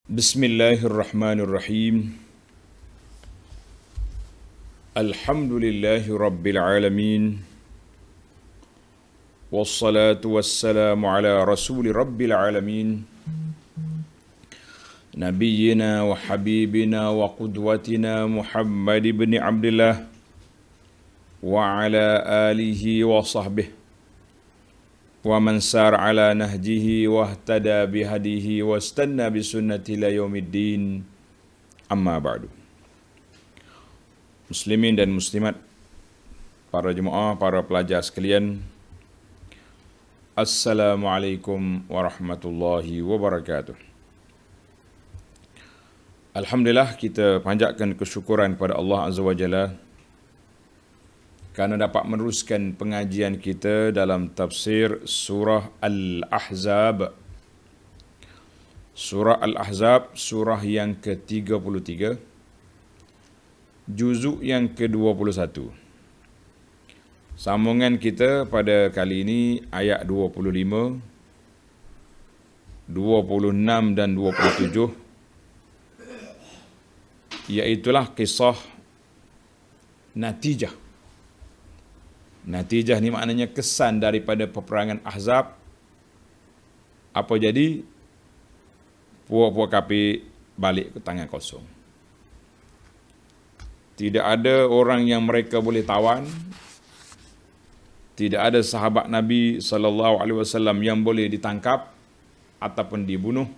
Bismillahirrahmanirrahim. Alhamdulillahi rabbil alamin. Wassalatu wassalamu ala rasuli rabbil alamin. Nabiyyina wa habibina wa qudwatina Muhammad ibn Abdullah wa ala alihi wa sahbihi wa man sar ala nahjihi wa ihtada bihadihi wa istanna bisunnati ila yaumiddin. Amma ba'du. Muslimin dan muslimat, para jemaah, para pelajar sekalian, Assalamualaikum warahmatullahi wabarakatuh. Alhamdulillah, kita panjatkan kesyukuran kepada Allah Azza wa Jalla kerana dapat meneruskan pengajian kita dalam tafsir surah Al-Ahzab. Surah Al-Ahzab, surah yang ke-33, juzuk yang ke-21. Sambungan kita pada kali ini ayat 25, 26 dan 27, iaitulah kisah natijah. Natijah ni maknanya kesan daripada peperangan Ahzab. Apa jadi? Puak-puak kafir balik ke tangan kosong. Tidak ada orang yang mereka boleh tawan. Tidak ada sahabat Nabi SAW yang boleh ditangkap ataupun dibunuh.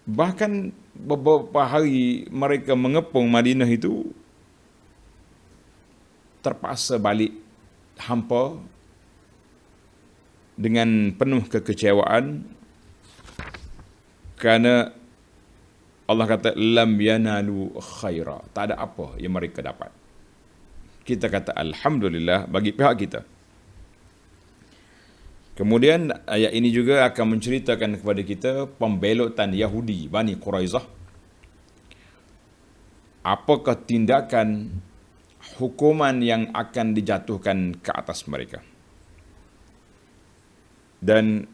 Bahkan beberapa hari mereka mengepung Madinah itu, terpaksa balik hampa dengan penuh kekecewaan kerana Allah kata lam yanalu khaira, tak ada apa yang mereka dapat. Kita kata alhamdulillah bagi pihak kita. Kemudian ayat ini juga akan menceritakan kepada kita pembelotan Yahudi Bani Quraizah. Apakah tindakan hukuman yang akan dijatuhkan ke atas mereka. Dan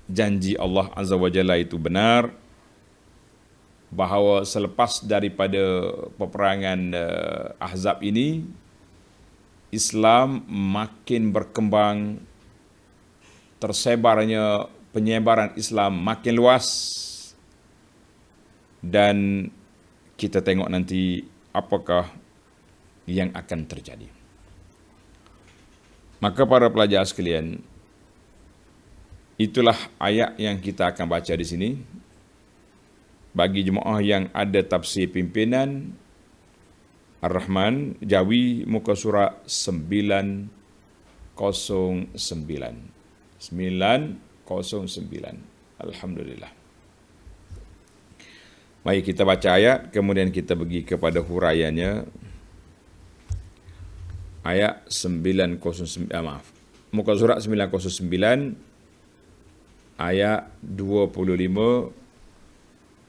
janji Allah Azza wa Jalla itu benar, bahawa selepas daripada peperangan Ahzab ini, Islam makin berkembang, tersebarnya penyebaran Islam makin luas, dan kita tengok nanti apakah yang akan terjadi. Maka para pelajar sekalian, itulah ayat yang kita akan baca di sini. Bagi jemaah yang ada tafsir pimpinan Ar-Rahman, Jawi, muka surat 909. 909. Alhamdulillah. Mari kita baca ayat, kemudian kita pergi kepada huraiannya. Ayat 909, muka surat 909, ayat 25,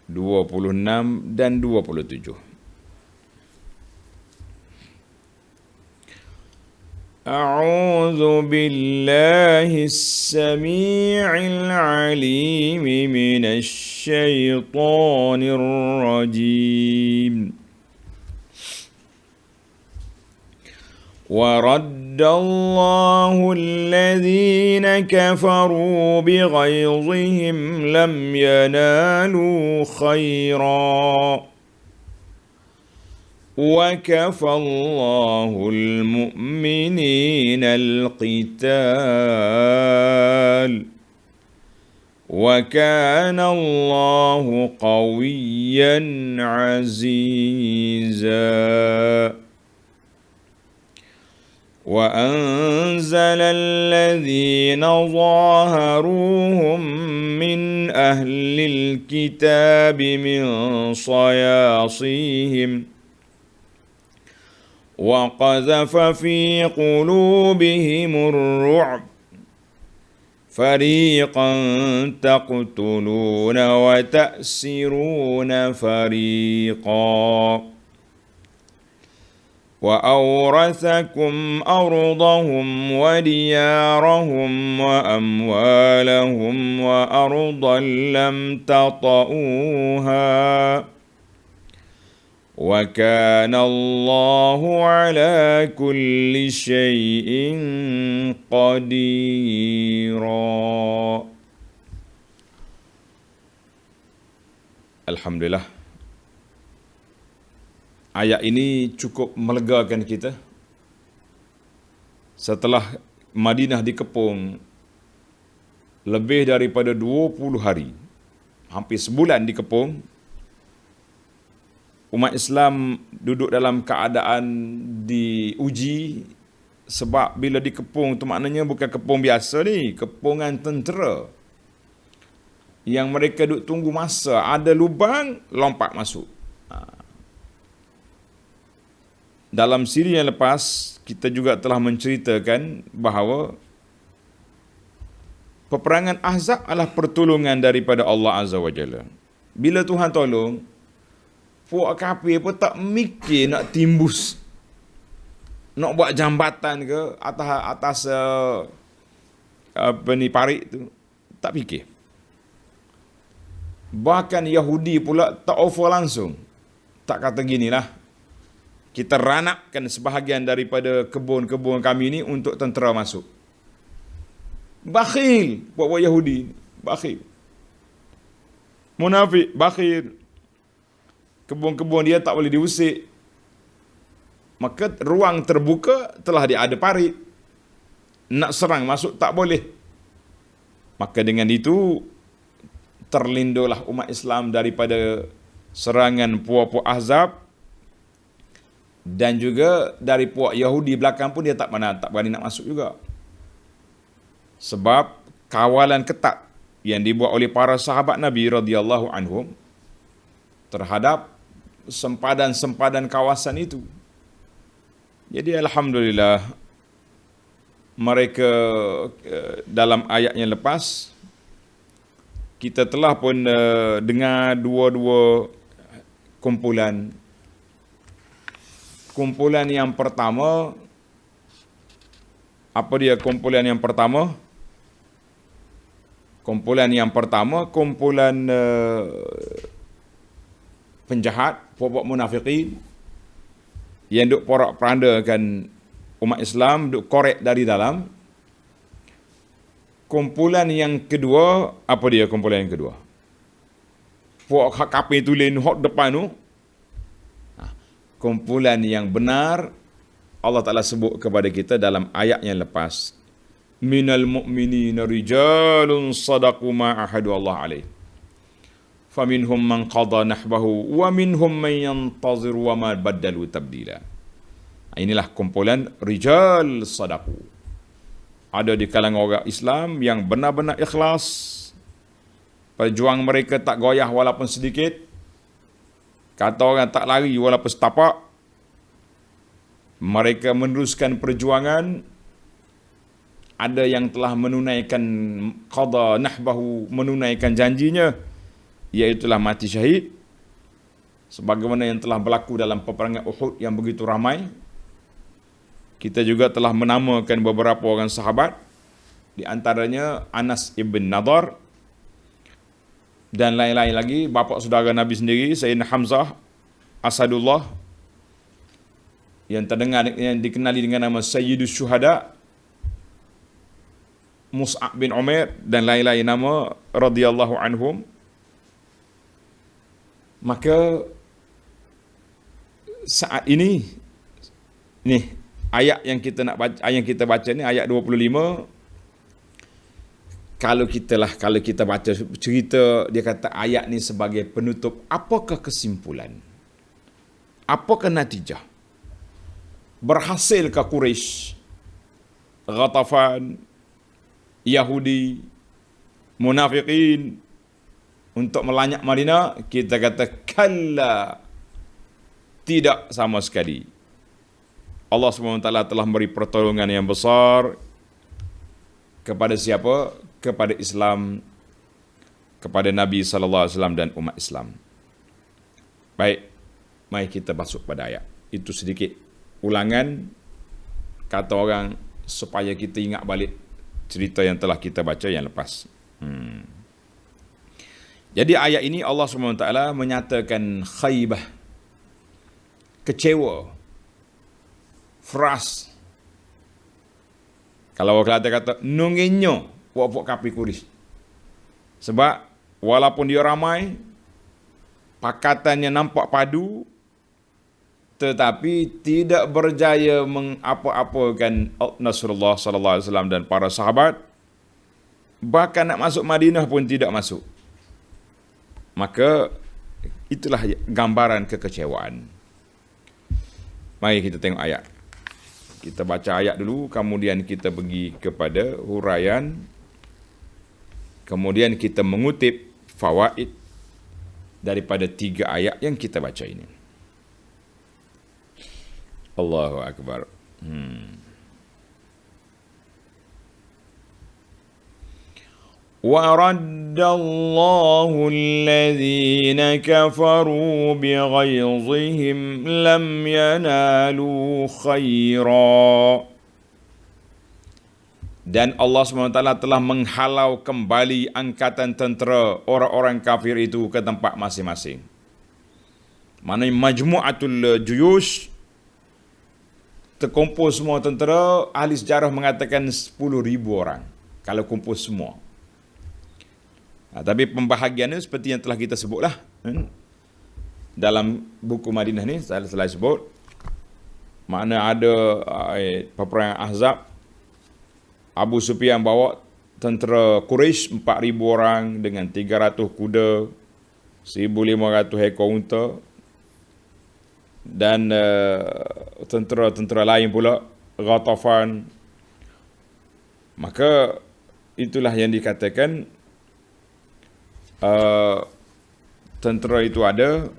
26 dan 27. A'udzu billahis samii'il 'aliim minasy syaithaanir rajiim. وَرَدَّ اللَّهُ الَّذِينَ كَفَرُوا بِغَيْظِهِمْ لَمْ يَنَالُوا خَيْرًا وَكَفَى اللَّهُ الْمُؤْمِنِينَ الْقِتَالَ وَكَانَ اللَّهُ قَوِيًّا عَزِيزًا. وَأَنزَلَ الَّذِينَ ظَاهَرُوهُم مِّنْ أَهْلِ الْكِتَابِ مِنْ صَيَاصِيهِمْ وَقَذَفَ فِي قُلُوبِهِمُ الرُّعْبَ فَرِيقًا تَقْتُلُونَ وَتَأْسِرُونَ فَرِيقًا وأورثكم أرضهم وديارهم وأموالهم وأرضا لم تطئوها وكان الله على كل شيء قديرا. Alhamdulillah, ayat ini cukup melegakan kita. Setelah Madinah dikepung lebih daripada 20 hari, hampir sebulan dikepung, umat Islam duduk dalam keadaan diuji. Sebab bila dikepung tu maknanya bukan kepung biasa ni, kepungan tentera. Yang mereka duduk tunggu masa, ada lubang, lompat masuk. Dalam siri yang lepas, kita juga telah menceritakan bahawa peperangan Ahzab adalah pertolongan daripada Allah Azza wa Jalla. Bila Tuhan tolong, puak kafir pun tak mikir nak timbus, nak buat jambatan ke atas parit tu, tak fikir. Bahkan Yahudi pula tak offer langsung. Tak kata ginilah, kita ranapkan sebahagian daripada kebun-kebun kami ni untuk tentera masuk. Bakhil buat Yahudi, bakhil. Munafik, bakhil. Kebun-kebun dia tak boleh diusik. Maka ruang terbuka telah dia ada parit. Nak serang masuk tak boleh. Maka dengan itu terlindunglah umat Islam daripada serangan puak-puak Ahzab, dan juga dari puak Yahudi belakang pun dia tak berani nak masuk juga. Sebab kawalan ketat yang dibuat oleh para sahabat Nabi radhiyallahu anhum terhadap sempadan-sempadan kawasan itu. Jadi alhamdulillah, mereka dalam ayat yang lepas kita telah pun dengar dua-dua kumpulan. Kumpulan yang pertama, apa dia kumpulan yang pertama? Kumpulan yang pertama, kumpulan penjahat, puak-puak munafikin yang duk porak-perandakan umat Islam, duk korek dari dalam. Kumpulan yang kedua, apa dia kumpulan yang kedua? Puak kafir tulen hot depan tu. Kumpulan yang benar Allah Ta'ala sebut kepada kita dalam ayat yang lepas. Minal mu'minina rijalun sadaqu ma'ahadu Allah alaih. Faminhum man qada nahbahu wa minhum man yantazir wa ma baddalu tabdila. Inilah kumpulan rijal sadaqu. Ada di kalangan orang Islam yang benar-benar ikhlas. Perjuang mereka tak goyah walaupun sedikit. Kata orang tak lari walaupun setapak. Mereka meneruskan perjuangan. Ada yang telah menunaikan qada nahbahu, menunaikan janjinya, iaitulah mati syahid. Sebagaimana yang telah berlaku dalam peperangan Uhud yang begitu ramai. Kita juga telah menamakan beberapa orang sahabat, di antaranya Anas ibn Nadar dan lain-lain lagi, bapa saudara Nabi sendiri, Sayyidina Hamzah Asadullah, yang terdengar yang dikenali dengan nama Sayyidus Syuhada, Mus'ab bin Umair dan lain-lain nama radhiyallahu anhum. Maka saat ini ayat yang kita nak baca, ayat yang kita baca ni ayat 25. Kalau kita baca cerita, dia kata ayat ni sebagai penutup, apakah kesimpulan? Apakah natijah? Berhasilkah Quraisy, Ghatafan, Yahudi, munafikin untuk melanyak Madinah? Kita kata kalla, tidak sama sekali. Allah SWT telah memberi pertolongan yang besar kepada siapa? Kepada Islam, kepada Nabi SAW dan umat Islam. Baik, mari kita masuk pada ayat. Itu sedikit ulangan, kata orang, supaya kita ingat balik cerita yang telah kita baca yang lepas. Jadi ayat ini Allah SWT menyatakan khaybah, kecewa, frust. Kalau orang Kelantan kata nunginyo puak-puak kapi kuris. Sebab walaupun dia ramai, pakatannya nampak padu, tetapi tidak berjaya mengapa-apakan Rasulullah sallallahu alaihi wasallam dan para sahabat. Bahkan nak masuk Madinah pun tidak masuk. Maka itulah gambaran kekecewaan. Mari kita tengok ayat. Kita baca ayat dulu, kemudian kita pergi kepada huraian, kemudian kita mengutip fawaid daripada 3 ayat yang kita baca ini. Allahu Akbar. وَرَدَّ اللَّهُ الَّذِينَ كَفَرُوا بِغَيْظِهِمْ لَمْ يَنَالُوا خَيْرًا. Dan Allah SWT telah menghalau kembali angkatan tentera orang-orang kafir itu ke tempat masing-masing. Maknanya majmu'atul juyush, terkumpul semua tentera. Ahli sejarah mengatakan 10,000 orang kalau kumpul semua. Tapi pembahagiannya seperti yang telah kita sebutlah dalam buku Madinah ni, saya telah sebut. Makna ada peperangan Ahzab, Abu Sufyan bawa tentera Quraisy 4,000 orang dengan 300 kuda, 1,500 ekor unta, dan tentera-tentera lain pula, Ghatafan. Maka itulah yang dikatakan tentera itu ada,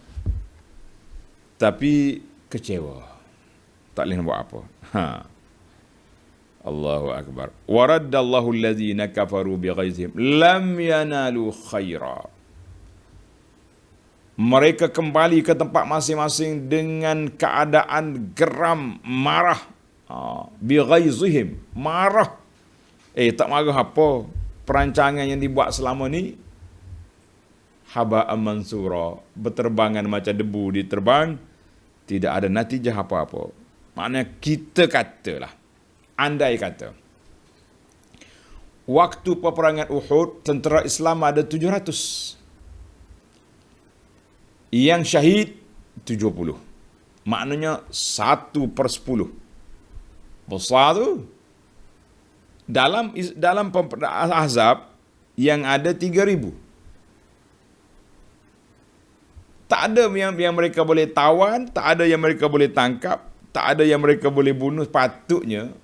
tapi kecewa, tak boleh buat apa. Allahu Akbar. Waraddallahu allazina kafaru bighaizihim lam yanalu khaira. Mereka kembali ke tempat masing-masing dengan keadaan geram, marah. Bighaizihim, marah. Tak marah apa? Perancangan yang dibuat selama ni haba'an mansura, berterbangan macam debu diterbang, tidak ada natijah apa-apa. Maknanya kita katalah, andai kata waktu peperangan Uhud, tentera Islam ada 700, yang syahid 70. Maknanya 1/10. Besar tu. Dalam Ahzab yang ada 3,000. Tak ada yang mereka boleh tawan, tak ada yang mereka boleh tangkap, tak ada yang mereka boleh bunuh. Patutnya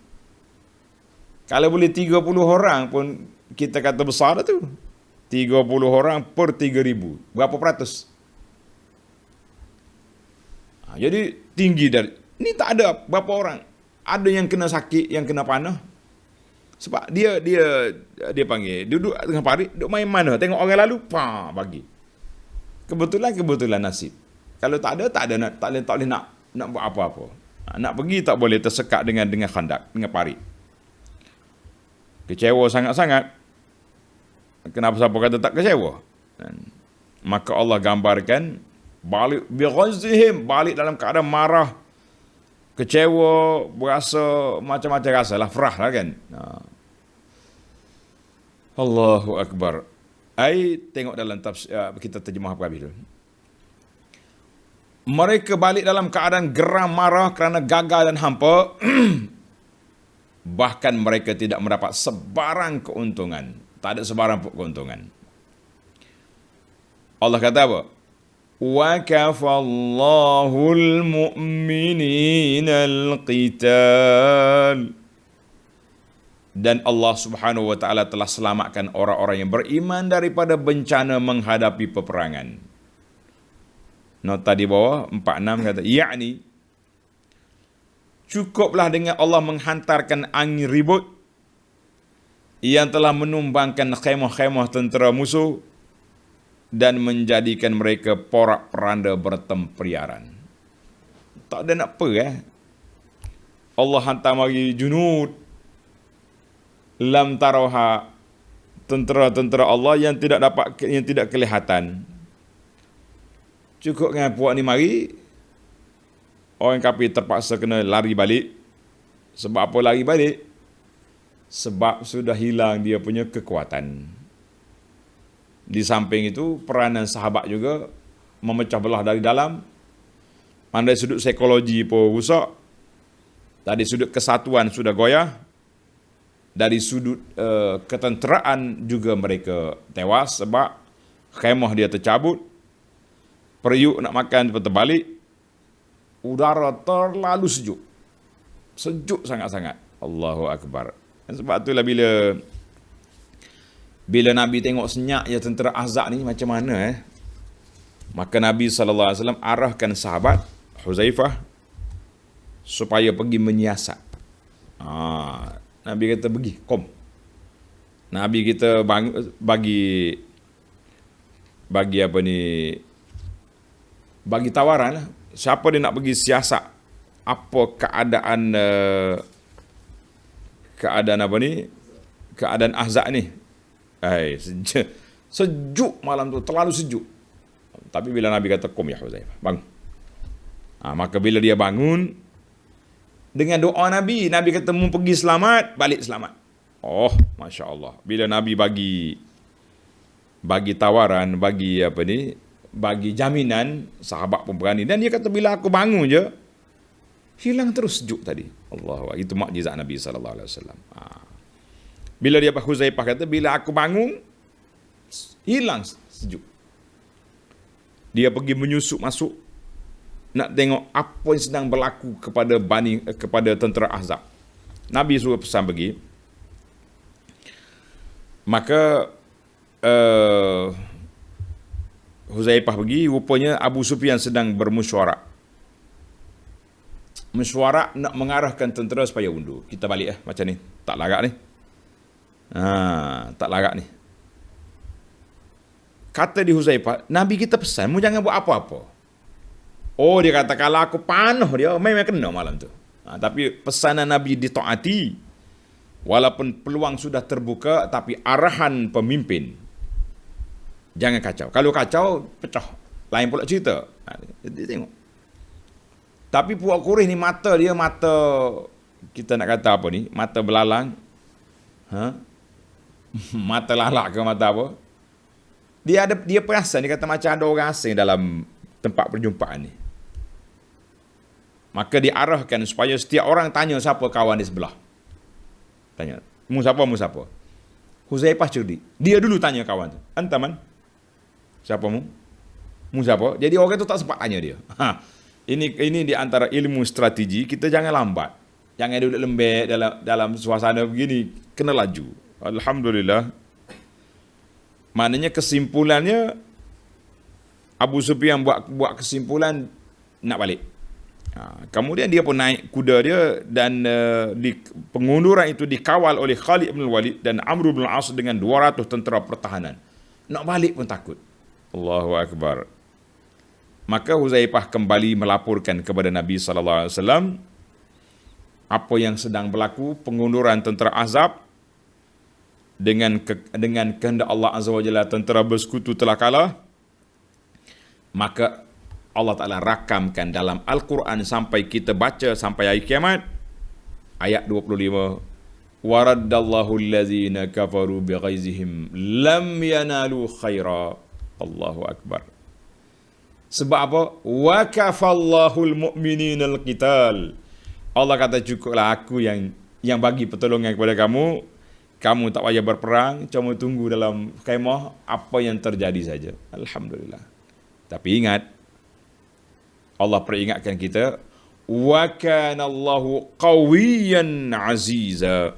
kalau boleh 30 orang pun kita kata besar tu. 30 orang per 3,000. Berapa peratus? Jadi tinggi dari ni. Tak ada berapa orang. Ada yang kena sakit, yang kena panah. Sebab dia panggil duduk tengah parit, duduk main mana, tengok orang lalu, bagi. Kebetulan nasib. Kalau tak ada nak, tak boleh nak buat apa-apa. Nak pergi tak boleh, tersekat dengan khandak, dengan parit. Kecewa sangat-sangat. Kenapa siapa kata tak kecewa? Maka Allah gambarkan balik bighazihim, balik dalam keadaan marah, kecewa, berasa macam-macam rasa lah, frah lah kan. Allahu Akbar. Tengok dalam kita terjemah apa habis dulu. Mereka balik dalam keadaan geram, marah kerana gagal dan hampa. Bahkan mereka tidak mendapat sebarang keuntungan. Tak ada sebarang keuntungan. Allah kata apa? Wa kafallahul mu'minina al-qital. Dan Allah Subhanahu wa taala telah selamatkan orang-orang yang beriman daripada bencana menghadapi peperangan. Nota di bawah 46 kata, yakni cukuplah dengan Allah menghantarkan angin ribut yang telah menumbangkan khemah-khemah tentera musuh dan menjadikan mereka porak-peranda bertempriaran. Tak ada nak apa Allah hantar mari junud lam taroha, tentera-tentera Allah yang tidak kelihatan. Cukup dengan puak ni mari, orang kafir terpaksa kena lari balik. Sebab apa lari balik? Sebab sudah hilang dia punya kekuatan. Di samping itu, peranan sahabat juga memecah belah dari dalam. Dari sudut psikologi pun rusak. Dari sudut kesatuan sudah goyah. Dari sudut ketenteraan juga mereka tewas sebab khemah dia tercabut. Periuk nak makan terbalik. Udara terlalu sejuk. Sejuk sangat-sangat. Allahu Akbar. Dan sebab itulah bila Nabi tengok senyap ya tentera Ahzab ni macam mana maka Nabi SAW arahkan sahabat Huzaifah supaya pergi menyiasat. Nabi kata pergi, kom. Nabi kita bagi tawaran, siapa dia nak pergi siasat apa keadaan Ahzab ni. Sejuk malam tu, terlalu sejuk. Tapi bila Nabi kata kom ya Huzaifah, bangun. Maka bila dia bangun, dengan doa Nabi kata mu pergi selamat, balik selamat. Oh, Masya Allah. Bila Nabi bagi tawaran, bagi jaminan, sahabat pun berani. Dan dia kata bila aku bangun je, hilang terus sejuk tadi. Allah, itu mukjizat Nabi SAW. Bila dia Huzaifah kata, bila aku bangun, hilang sejuk. Dia pergi menyusup masuk, nak tengok apa yang sedang berlaku kepada tentera Ahzab. Nabi suruh pesan pergi. Maka Huzaifah pergi, rupanya Abu Sufyan sedang bermesyuarat. Mesyuarat nak mengarahkan tentera supaya undur. Kita balik macam ni. Tak larat ni. Tak larat ni. Kata di Huzaifah, Nabi kita pesan, mu jangan buat apa-apa. Oh, dia kata kalau aku panah dia, memang kena malam tu. Tapi pesanan Nabi ditaati. Walaupun peluang sudah terbuka, tapi arahan pemimpin. Jangan kacau. Kalau kacau, pecah. Lain pula cerita. Dia tengok. Tapi puak Quraisy ni mata dia, kita nak kata apa ni? Mata belalang. Mata lalak ke mata apa? Dia perasan, dia kata macam ada orang asing dalam tempat perjumpaan ni. Maka diarahkan supaya setiap orang tanya siapa kawan di sebelah. Tanya, mu siapa? Huzaifah cerdik. Dia dulu tanya kawan tu. Antaman? Siapa mu? Mu siapa? Jadi orang tu tak sempat tanya dia. Ini di antara ilmu strategi, kita jangan lambat. Jangan duduk lembek dalam suasana begini. Kena laju. Alhamdulillah. Maknanya kesimpulannya, Abu Sufyan buat kesimpulan nak balik. Kemudian dia pun naik kuda dia dan di pengunduran itu dikawal oleh Khalid bin Walid dan Amr bin As dengan 200 tentera pertahanan. Nak balik pun takut. Allahu Akbar. Maka Huzaifah kembali melaporkan kepada Nabi SAW apa yang sedang berlaku, pengunduran tentera Ahzab dengan kehendak Allah Azza wa Jalla tentera bersekutu telah kalah. Maka Allah Ta'ala rakamkan dalam Al-Quran sampai kita baca sampai hari kiamat. Ayat 25. Waraddallahu allazina kafaru bighaizihim lam yanalu khaira. Allahu Akbar. Sebab apa? Wa kafallahu al-mu'minina al-qital. Allah kata cukuplah aku yang bagi pertolongan kepada kamu. Kamu tak payah berperang, cuma tunggu dalam kemah apa yang terjadi saja. Alhamdulillah. Tapi ingat, Allah peringatkan kita, wa kana Allahu qawiyyan aziza.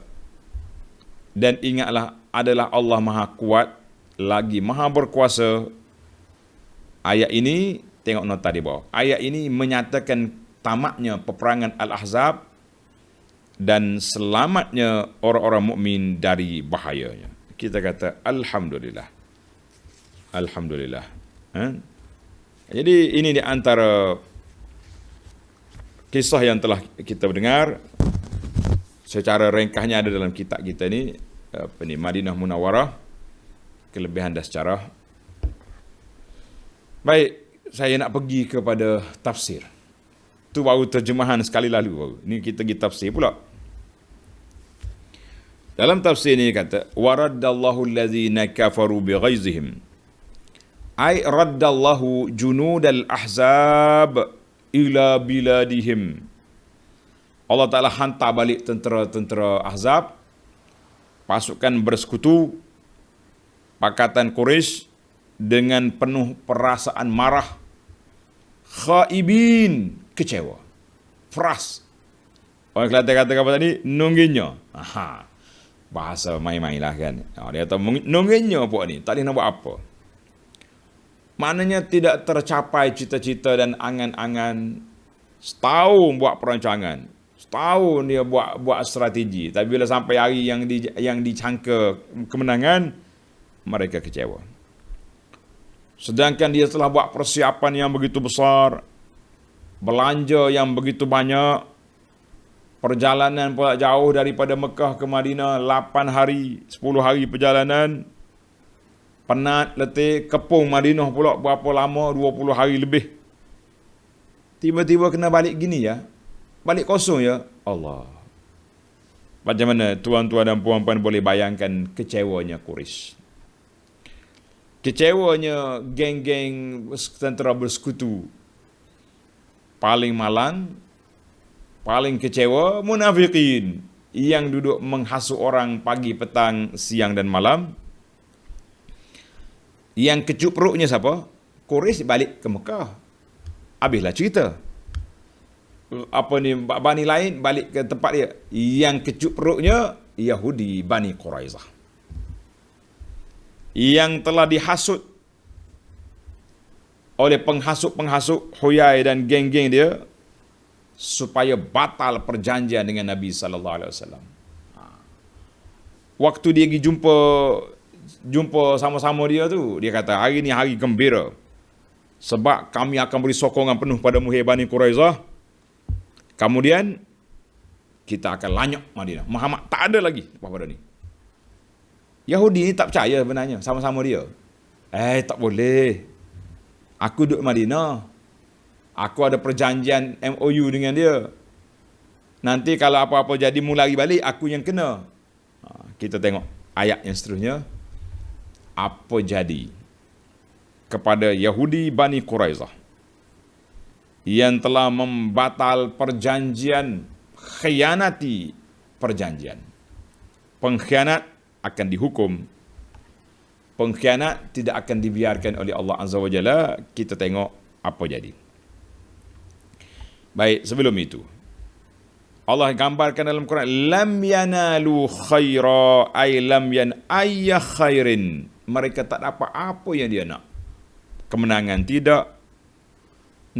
Dan ingatlah adalah Allah Maha Kuat lagi Maha Berkuasa. Ayat ini, tengok nota di bawah. Ayat ini menyatakan tamatnya peperangan Al-Ahzab dan selamatnya orang-orang mukmin dari bahayanya. Kita kata alhamdulillah. Alhamdulillah. Jadi ini di antara kisah yang telah kita dengar secara ringkasnya ada dalam kitab kita ni, Madinah Munawwarah, kelebihan dan sejarah. Baik, saya nak pergi kepada tafsir. Tu baru terjemahan sekali lalu baru. Ni kita pergi tafsir pula. Dalam tafsir ni kata, waraddallahu allazina kafaru bighaizihim. Ai raddallahu junudal ahzab ila biladihim. Allah Ta'ala hantar balik tentera-tentera Ahzab, pasukan bersekutu, pakatan Quraisy dengan penuh perasaan marah, khaibin, kecewa, fras. Orang Kelantan kata apa tadi? Nungginya. Aha, bahasa main-main lah kan. Dia kata nungginya puak ni, tak boleh nak buat apa. Maknanya tidak tercapai cita-cita dan angan-angan. Setahun buat perancangan, setahun dia buat strategi, tapi bila sampai hari yang dicangka kemenangan, mereka kecewa. Sedangkan dia telah buat persiapan yang begitu besar, belanja yang begitu banyak, perjalanan pula jauh daripada Mekah ke Madinah, 8 hari, 10 hari perjalanan, penat, letih, kepung Madinah pula berapa lama, 20 hari lebih. Tiba-tiba kena balik gini ya, balik kosong ya, Allah. Macam mana tuan-tuan dan puan-puan boleh bayangkan kecewanya Quraisy. Kecewanya geng-geng tentera bersekutu. Paling malang, paling kecewa munafikin yang duduk menghasut orang pagi, petang, siang dan malam. Yang kecup perutnya siapa? Quraisy balik ke Mekah. Habislah cerita. Bani lain balik ke tempat dia. Yang kecup perutnya Yahudi Bani Quraizah, yang telah dihasut oleh penghasut-penghasut Huyai dan geng-geng dia supaya batal perjanjian dengan Nabi sallallahu alaihi wasallam. Waktu dia pergi jumpa sama-sama dia tu, dia kata hari ni hari gembira sebab kami akan beri sokongan penuh pada Muhyi Bani Quraizah. Kemudian kita akan lanyok Madinah. Muhammad tak ada lagi lepas pada ni. Yahudi ni tak percaya sebenarnya sama-sama dia. Tak boleh. Aku duduk Madinah. Aku ada perjanjian MOU dengan dia. Nanti kalau apa-apa jadi mulai balik, aku yang kena. Kita tengok ayat yang seterusnya. Apa jadi kepada Yahudi Bani Quraizah yang telah membatal perjanjian, khianati perjanjian. Pengkhianat akan dihukum. Pengkhianat tidak akan dibiarkan oleh Allah Azza wa Jalla. Kita tengok apa jadi. Baik, sebelum itu Allah gambarkan dalam Quran, lam yanalu khaira ay lam yan ayya khairin. Mereka tak dapat apa yang dia nak. Kemenangan tidak,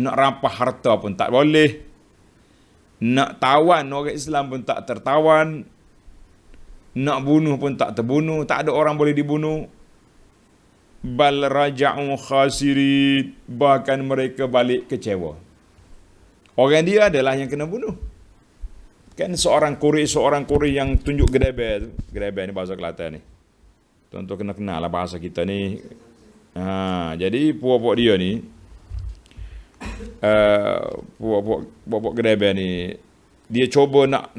nak rampas harta pun tak boleh, nak tawan orang Islam pun tak tertawan, nak bunuh pun tak terbunuh, tak ada orang boleh dibunuh. Bal raja'u khasirin, bahkan mereka balik kecewa. Orang dia adalah yang kena bunuh. Kan seorang Quraisy yang tunjuk gedebel tu. Gedebel ni bahasa Kelantan ni. Tuan-tuan kena kenal lah bahasa kita ni. Jadi puak-puak dia ni, puak-puak gedebel ni, dia cuba nak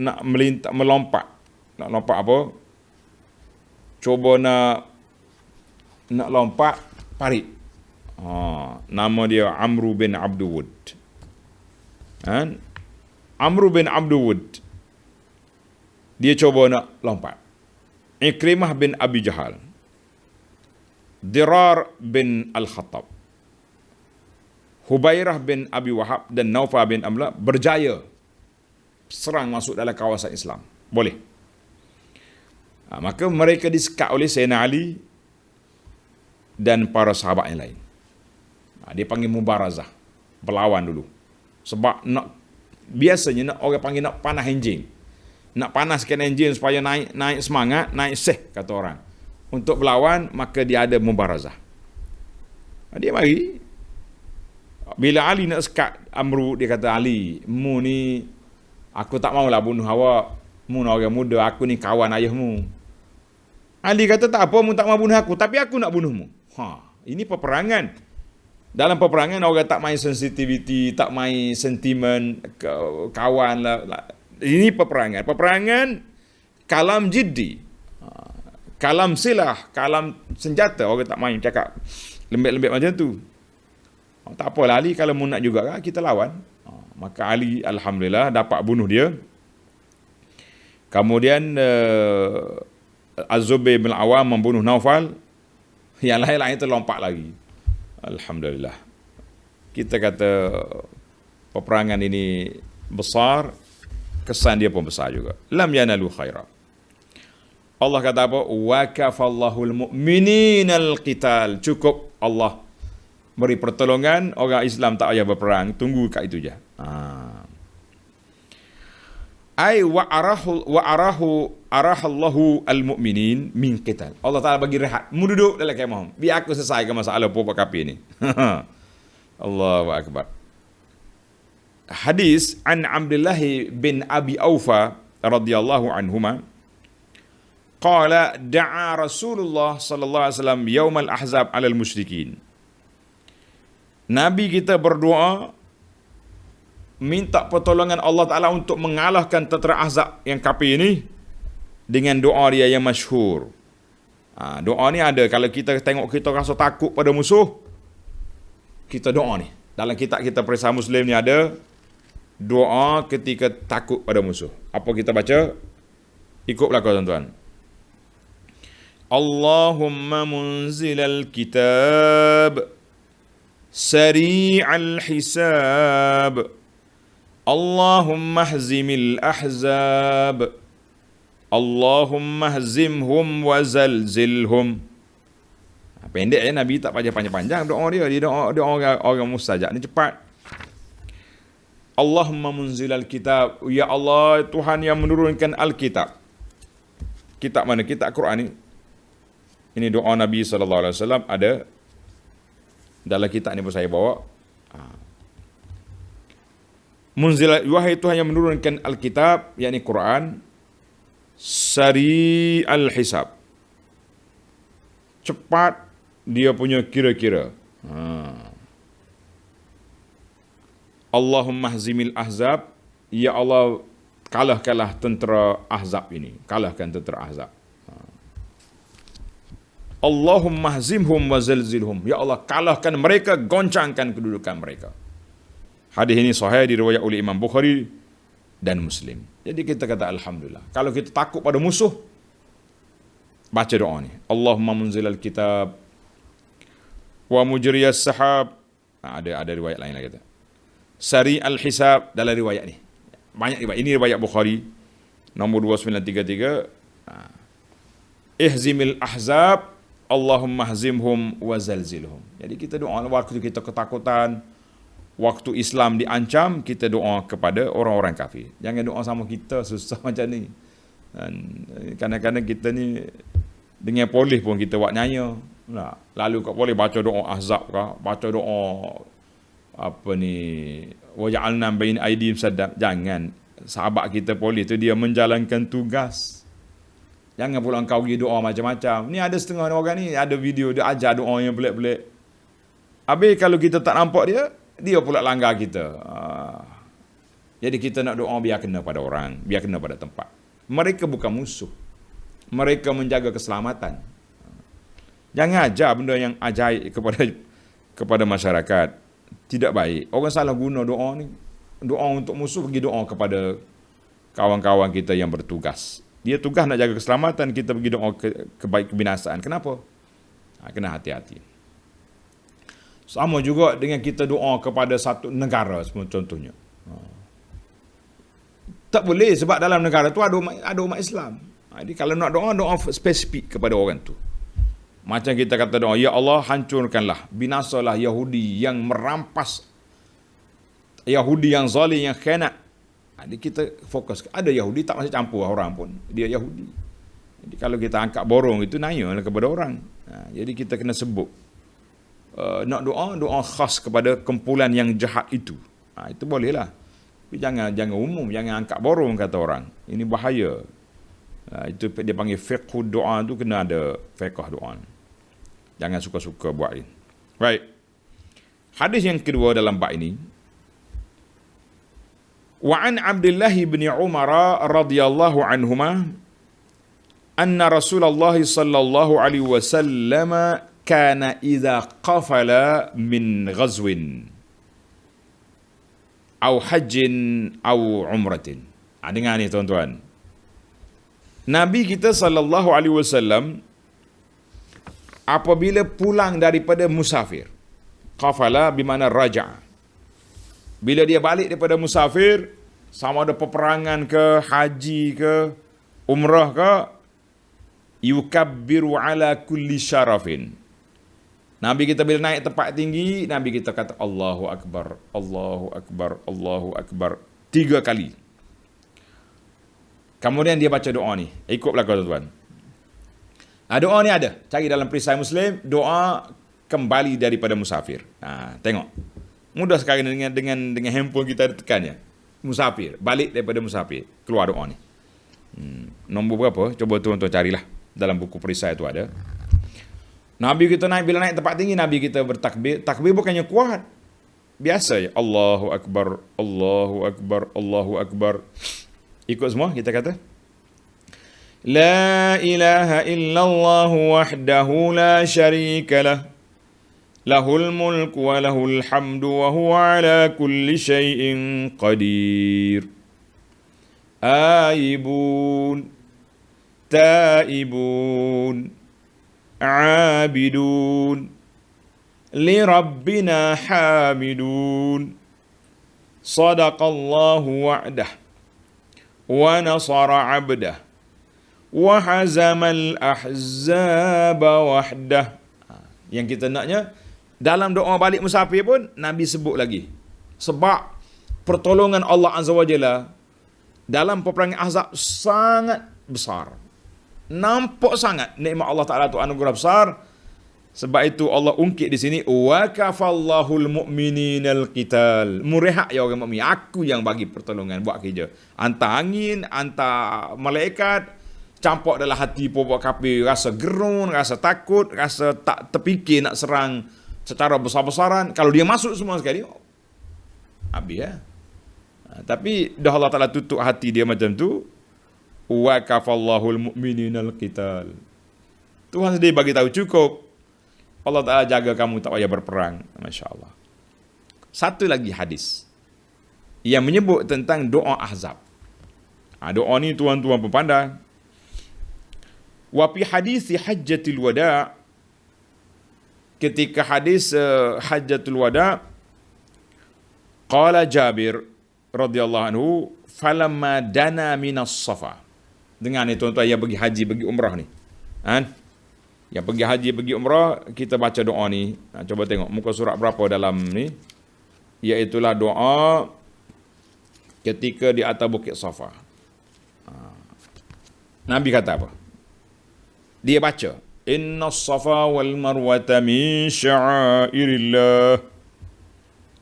melompat. Nak lompat apa? Cuba nak lompat parit. Nama dia Amru bin Abdul Wud. Amru bin Abdul Wud, dia cuba nak lompat. Ikrimah bin Abi Jahal, Dirar bin Al-Khattab, Hubairah bin Abi Wahab dan Naufal bin Amla berjaya serang masuk dalam kawasan Islam. Boleh. Maka mereka disekat oleh Sayyidina Ali dan para sahabat yang lain. Dia panggil mubarazah, berlawan dulu. Sebab biasanya nak orang panggil nak panas enjin. Nak panaskan enjin supaya naik semangat, naik kata orang. Untuk berlawan, maka dia ada mubarazah. Dia mari. Bila Ali nak sekat Amru, dia kata, Ali, mu ni aku tak maulah bunuh awak. Mu orang muda, aku ni kawan ayahmu. Ali kata tak apa, mu tak mau bunuh aku, tapi aku nak bunuhmu. Ini peperangan. Dalam peperangan orang tak main sensitivity, tak main sentimen kawan lah. Ini peperangan. Peperangan kalam jiddi. Kalam silah, kalam senjata, orang tak main cakap lembek-lembek macam tu. Tak apalah Ali, kalau mu nak juga kita lawan. Maka Ali alhamdulillah dapat bunuh dia. Kemudian Az-Zubair bin Awam membunuh Naufal. Yang lain-lain itu lompat lagi. Alhamdulillah. Kita kata peperangan ini besar, kesan dia pun besar juga. Lam yanalu khaira. Allah kata apa? Wa kafallahul mu'mininal qital. Cukup Allah beri pertolongan, orang Islam tak payah berperang. Tunggu kat itu je. Ai wa arahallahu al-mu'minin min qital. Allah Taala bagi rehat. Mu duduk dalam kemah. Biar aku selesaikan masalah puak kafir ni. Allahu akbar. Hadis an Abdullah bin Abi Aufa radhiyallahu anhuma qala da'a Rasulullah sallallahu alaihi wasallam yaum al-ahzab 'ala al-musyrikin. Nabi kita berdoa minta pertolongan Allah Ta'ala untuk mengalahkan tentera Ahzab yang kafir ini dengan doa dia yang masyhur. Doa ni ada, kalau kita tengok kita rasa takut pada musuh, kita doa ni. Dalam kitab kita Perisai Muslim ni ada doa ketika takut pada musuh. Apa kita baca? Ikut belakang tuan-tuan. Allahumma munzilal kitab sari'al hisab Allahumma hzimil ahzab Allahumma hzimhum wa zalzilhum. Pendek Nabi tak payah panjang-panjang doa dia. Dia doa orang mustajab ni cepat. Allahumma munzilal kitab. Ya Allah, Tuhan yang menurunkan Alkitab. Kitab mana? Kitab Quran ni. Ini doa Nabi SAW ada dalam kitab ni pun saya bawa. Munzilal, wahai Tuhan yang menurunkan Alkitab, yakni Quran, sari al-hisab. Cepat dia punya kira-kira. Allahumma hzimil ahzab. Ya Allah, kalahkanlah tentera Ahzab ini. Kalahkan tentera Ahzab. Allahumma hzimhum wa zalzilhum. Ya Allah, kalahkan mereka, goncangkan kedudukan mereka. Hadis ini sahih diriwayat oleh Imam Bukhari dan Muslim. Jadi kita kata alhamdulillah. Kalau kita takut pada musuh, baca doa ni. Allahumma munzilal kitab wa mujriyas sahab. Ada riwayat lain lagi kata. Sari al-hisab dalam riwayat ni. Banyak riwayat. Ini riwayat Bukhari nombor 2933. Ihzimil ahzab Allahumma hzimhum wa zalzilhum. Jadi kita doa waktu kita ketakutan, waktu Islam diancam, kita doa kepada orang-orang kafir. Jangan doa sama kita susah macam ni. Kadang-kadang kita ni dengan polis pun kita buat nyaya. Lalu kat polis baca doa Ahzab kah, baca doa apa ni, wa ja'alna bain aydihim saddam. Jangan. Sahabat kita polis tu dia menjalankan tugas. Jangan pula engkau pergi doa macam-macam. Ni ada setengah orang ni ada video dia ajar doa yang pelik-pelik. Habis kalau kita tak nampak dia pula langgar kita. Jadi kita nak doa biar kena pada orang, biar kena pada tempat. Mereka bukan musuh. Mereka menjaga keselamatan. Jangan ajar benda yang ajaib kepada masyarakat. Tidak baik. Orang salah guna doa ni. Doa untuk musuh, pergi doa kepada kawan-kawan kita yang bertugas. Dia tugas nak jaga keselamatan, kita pergi doa kebinasaan. Kenapa? Kena hati-hati. Sama juga dengan kita doa kepada satu negara contohnya. Tak boleh sebab dalam negara tu ada umat Islam. Jadi kalau nak doa spesifik kepada orang tu. Macam kita kata doa, ya Allah hancurkanlah, binasalah Yahudi yang merampas, Yahudi yang zalim, yang khianat. Jadi kita fokus. Ada Yahudi tak masih campur orang pun. Dia Yahudi. Jadi kalau kita angkat borong itu nanya kepada orang. Jadi kita kena sebut. Nak doa khas kepada kumpulan yang jahat itu. Itu bolehlah. Tapi jangan umum, jangan angkat borong kata orang. Ini bahaya. Itu dia panggil fiqh doa tu, kena ada fiqh doa. Jangan suka-suka buat ini. Baik. Hadis yang kedua dalam bab ini. Wa an Abdullah bin Umar radhiyallahu anhuma anna Rasulullah sallallahu alaihi wasallam kana idza qafala min ghazwin au hajjin au umratin. Dengar ni tuan-tuan. Nabi kita sallallahu alaihi wasallam apabila pulang daripada musafir, qafala bermakna raja'. Bila dia balik daripada musafir, sama ada peperangan ke, haji ke, umrah ke, yukabbiru ala kulli syarafin. Nabi kita bila naik tempat tinggi, Nabi kita kata Allahu Akbar, Allahu Akbar, Allahu Akbar 3 kali. Kemudian dia baca doa ni. Ikutlah tuan-tuan. Doa ni ada. Cari dalam perisai Muslim, doa kembali daripada musafir. Tengok. Mudah sekali dengan handphone kita tekannya. Musafir, balik daripada musafir. Keluar doa ni. Nombor berapa? Coba tuan-tuan carilah. Dalam buku perisai itu ada. Nabi kita bila naik tempat tinggi, Nabi kita bertakbir. Takbir bukannya kuat. Biasa je. Allahu Akbar, Allahu Akbar, Allahu Akbar. Ikut semua kita kata. La ilaha illallah wahdahu la syarika lah. Lahul mulku wa lahul hamdu wa huwa ala kulli syai'in qadir. Aibun, taibun, abidun, li rabbina hamidun. Sadaqallahu wa'dah wa nasara 'abdah wa hazamal ahzaba wahdah. Yang kita naknya dalam doa balik musafir pun Nabi sebut lagi. Sebab pertolongan Allah Azza wa Jalla dalam peperangan Ahzab sangat besar. Nampak sangat nikmat Allah Ta'ala tu anugerah besar. Sebab itu Allah ungkit di sini, wa kafallahul mu'mininal qital. Murihak ya orang mukmin. Aku yang bagi pertolongan buat kerja. Hantar angin, hantar malaikat, campak dalam hati pokok kafir, rasa gerun, rasa takut, rasa tak terfikir nak serang secara besar-besaran. Kalau dia masuk semua sekali, habis ya. Tapi dah Allah Ta'ala tutup hati dia macam tu. Wa kafallahul mu'mininal qital. Tuhan sendiri bagi tahu cukup. Allah Ta'ala jaga kamu tak payah berperang. Masya Allah. Satu lagi hadis yang menyebut tentang doa Ahzab. Doa ni tuan-tuan pepandang. Wa fi hadis hajjatul wada', ketika hadis hajjatul wada', qala Jabir radhiyallahu anhu, falamma dana minas safa. Dengar ni tuan-tuan yang pergi haji, pergi umrah ni. Yang pergi haji, pergi umrah, kita baca doa ni. Coba tengok muka surat berapa dalam ni. Iaitulah doa ketika di atas bukit Safa. Nabi kata apa? Dia baca, Inna safa wal marwata min sya'airillah.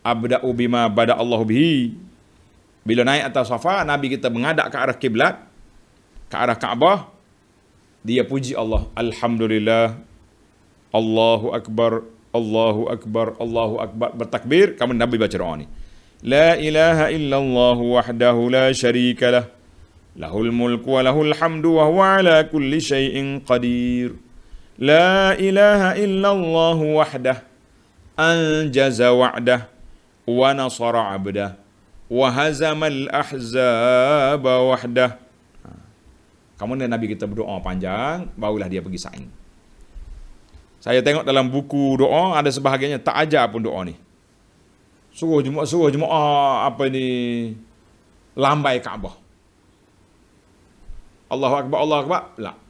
Abda'u bima bada Allah bihi. Bila naik atas Safa, Nabi kita menghadap ke arah kiblat, ke arah Kaabah. Dia puji Allah. Alhamdulillah. Allahu Akbar. Allahu Akbar. Allahu Akbar. Bertakbir. Kemudian Nabi baca doa ni. La ilaha illallah wahdahu la syarika lah. Lahul mulku wa lahul hamdu wa huwa ala kulli syai'in qadir. La ilaha illallah wahdah anjaza wa'dah wa nasara 'abdah wa hazamal ahzaba wahdah. Kemudian Nabi kita berdoa panjang, barulah dia pergi sa'i. Saya tengok dalam buku doa ada sebahagiannya tak ajar pun doa ni. Suruh jemaah apa ni lambai Kaabah. Allahu Akbar, Allahu Akbar.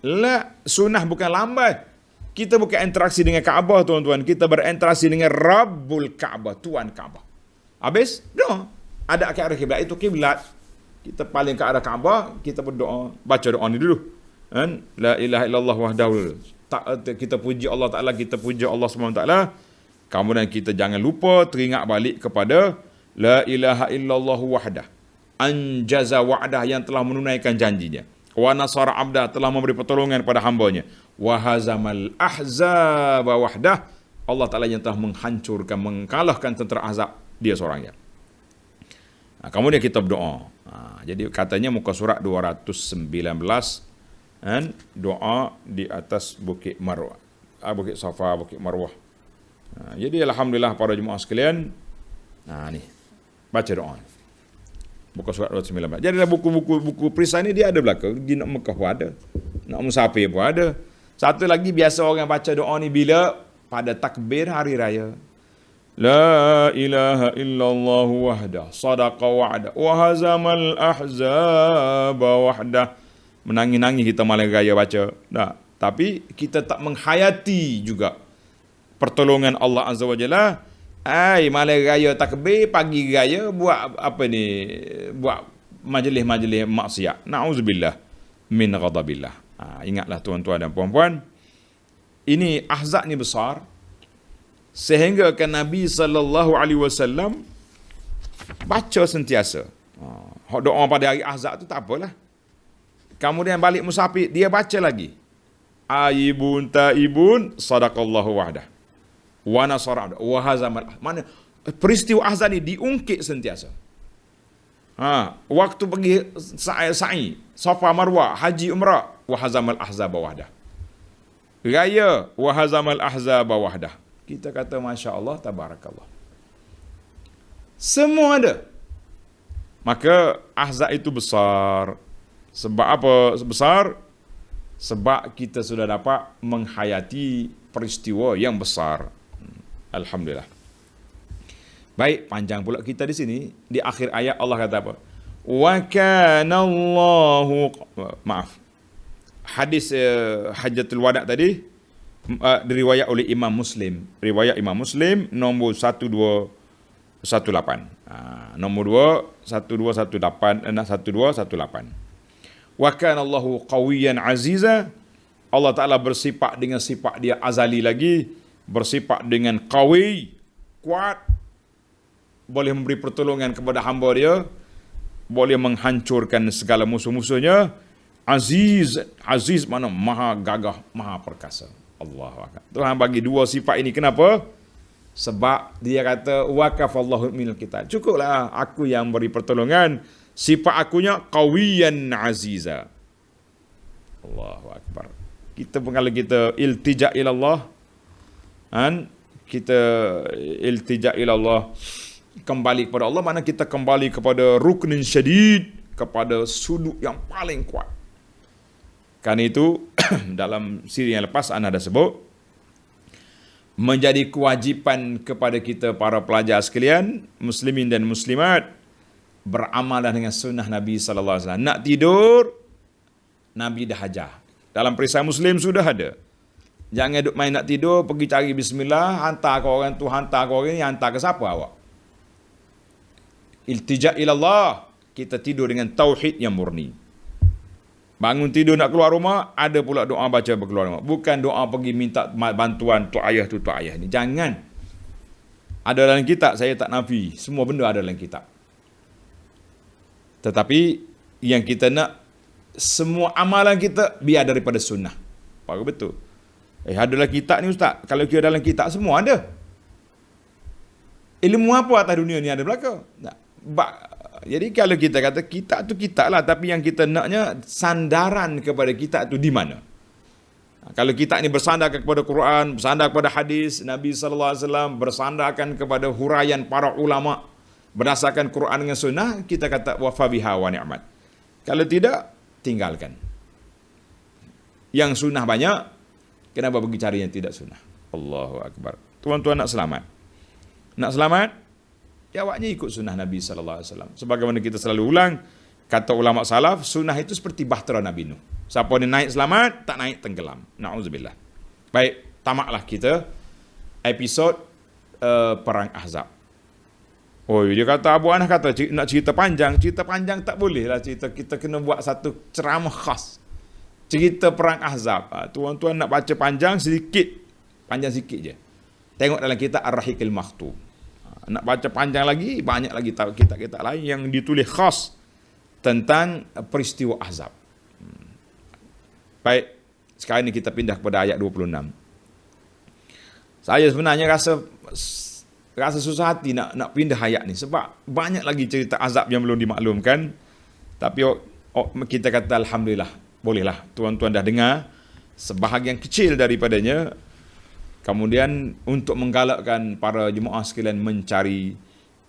La, sunnah bukan lambai. Kita bukan interaksi dengan Kaabah tuan-tuan. Kita berinteraksi dengan Rabbul Kaabah, Tuan Kaabah. Habis? Doa. Ada ke arah kiblat, itu kiblat. Kita paling ke arah Kaabah, kita berdoa. Baca doa ni dulu. La ilaha illallah wahdahu. Kita puji Allah Ta'ala, kita puji Allah SWT. Kemudian kita jangan lupa teringat balik kepada La ilaha illallah wahdah anjaza wa'dah, yang telah menunaikan janjinya. Wa nasara abda, telah memberi pertolongan pada hambanya. Wa hazamal ahzaba wahdah, Allah Ta'ala yang telah menghancurkan, mengalahkan tentera Ahzab, dia seorangnya. Kemudian kita berdoa. Jadi katanya muka surat 219, dan doa di atas Bukit Marwah, Bukit Safa, Bukit Marwah. Jadi alhamdulillah para jemaah sekalian, ni baca doa. Muka surat 219. Jadi buku perisai ni dia ada belakang. Di nak Mekah pun ada, nak musafir pun ada. Satu lagi, biasa orang baca doa ni bila pada takbir hari raya. La ilaha illallah wahdah sadaqa wa'dah wa hazamal ahzaba wahdah. Menangis-nangis kita malam raya baca. Tapi kita tak menghayati juga pertolongan Allah Azza wa Jalla. Malam raya takbir, pagi raya buat apa ni? Buat majlis-majlis maksiat. Na'udzubillah min ghadabillah. Ingatlah tuan-tuan dan puan-puan, ini Ahzab ni besar sehingga kan Nabi sallallahu alaihi wasallam baca sentiasa. Doa pada hari Ahzab tu tak apalah. Kemudian balik musafir, dia baca lagi. Aibun taibun sadaqallahu wahdah wa nasara abda wa hazamal. Mana peristiwa Ahzab ni diungkit sentiasa. Waktu pergi sa'i Safa Marwah, haji umrah, wa hazamal ahzaba wahdah. Raya wa hazamal ahzaba wahdah. Kita kata Masya Allah, tabarakallah. Semua ada. Maka Ahzab itu besar. Sebab apa besar? Sebab kita sudah dapat menghayati peristiwa yang besar. Alhamdulillah. Baik, panjang pula kita di sini. Di akhir ayat Allah kata apa? Wa kana Allahu, hadis Hajjatul Wada' tadi diriwayat oleh Imam Muslim. Riwayat Imam Muslim nombor 1218. Nombor 1218. Wa kana Allahu qawiyyan aziza. Allah Ta'ala bersifat dengan sifat dia azali lagi, bersifat dengan qawi, kuat, boleh memberi pertolongan kepada hamba dia, boleh menghancurkan segala musuh-musuhnya. Aziz mana maha gagah, maha perkasa. Allahu akbar. Tuhan bagi dua sifat ini. Kenapa? Sebab dia kata waqafallahu minal kita. Cukuplah aku yang beri pertolongan. Sifat akunya qawiyan aziza. Allahu akbar. Kita kalau kita iltija ila Allah, kita iltija ila Allah, kembali kepada Allah, mana kita kembali kepada ruknin syadid, kepada sudut yang paling kuat. Karena itu dalam siri yang lepas Ana dah sebut, menjadi kewajipan kepada kita para pelajar sekalian, muslimin dan muslimat, beramalah dengan sunnah Nabi sallallahu alaihi wasallam. Nak tidur, Nabi dah ajar. Dalam perisai Muslim sudah ada. Jangan duk main nak tidur, pergi cari bismillah, hantar ke orang tu, hantar ke orang ni, hantar ke siapa awak? Iltija ilallah, kita tidur dengan tauhid yang murni. Bangun tidur nak keluar rumah, ada pula doa baca berkeluar rumah. Bukan doa pergi minta bantuan tu ayah tu ayah ni. Jangan. Ada dalam kitab, saya tak nafi. Semua benda ada dalam kitab. Tetapi yang kita nak, semua amalan kita biar daripada sunnah. Bagus betul. Adalah kitab ni ustaz. Kalau kira dalam kitab semua ada. Ilmu apa atas dunia ni ada belaka? Jadi kalau kita kata kitab tu kitab lah, tapi yang kita naknya sandaran kepada kitab tu di mana? Kalau kitab ni bersandar kepada Quran, bersandar kepada hadis Nabi sallallahu alaihi wasallam, bersandarkan kepada huraian para ulama berdasarkan Quran dengan sunnah, kita kata wa fa biha wa ni'mat. Kalau tidak, tinggalkan. Yang sunnah banyak, kenapa pergi cari yang tidak sunnah? Allahu akbar. Tuan-tuan nak selamat. Nak selamat? Ya awaknya ikut sunnah Nabi sallallahu alaihi wasallam. Sebagaimana kita selalu ulang, kata ulama salaf, sunnah itu seperti bahtera Nabi Nuh. Siapa ni naik selamat, tak naik tenggelam. Na'udzubillah. Baik, tamaklah kita episod perang Ahzab. Oh, dia kata Abu Anas kata nak cerita panjang tak boleh lah cerita. Kita kena buat satu ceramah khas. Cerita perang Ahzab. Tuan-tuan nak baca panjang sikit je. Tengok dalam kitab Ar-Rahiqil Makhtum. Nak baca panjang lagi, banyak lagi kitab-kitab lain yang ditulis khas tentang peristiwa Ahzab. Baik, sekarang ini kita pindah kepada ayat 26. Saya sebenarnya rasa susah hati nak pindah ayat ni sebab banyak lagi cerita azab yang belum dimaklumkan. Tapi kita kata alhamdulillah, bolehlah tuan-tuan dah dengar sebahagian kecil daripadanya. Kemudian untuk menggalakkan para jemaah sekalian mencari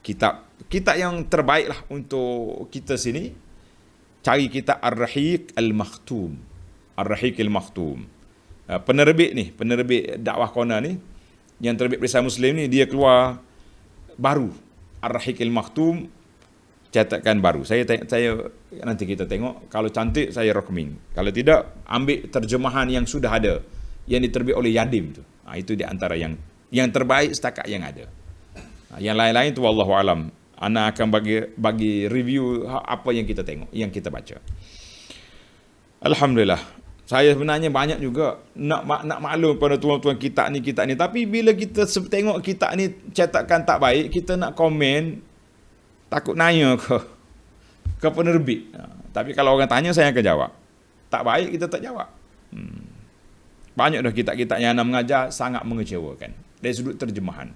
kitab yang terbaik lah untuk kita sini, cari kitab Ar-Rahiq Al-Makhtum. Ar-Rahiq Al-Makhtum. Penerbit dakwah Qona ni, yang terbit Perisai Muslim ni, dia keluar baru. Ar-Rahiq Al-Makhtum, cetakan baru. Saya nanti kita tengok, kalau cantik saya recommend. Kalau tidak, ambil terjemahan yang sudah ada, yang diterbit oleh Yadim tu. Itu di antara yang terbaik setakat yang ada. Yang lain-lain tu wallahu alam. Ana akan bagi review apa yang kita tengok, yang kita baca. Alhamdulillah. Saya sebenarnya banyak juga nak maklum pada tuan-tuan kitab ni. Tapi bila kita tengok kitab ni cetakan tak baik, kita nak komen, takut nanya ke penerbit. Tapi kalau orang tanya, saya akan jawab. Tak baik, kita tak jawab. Banyak dah kitab-kitab yang nak mengajar sangat mengecewakan dari sudut terjemahan.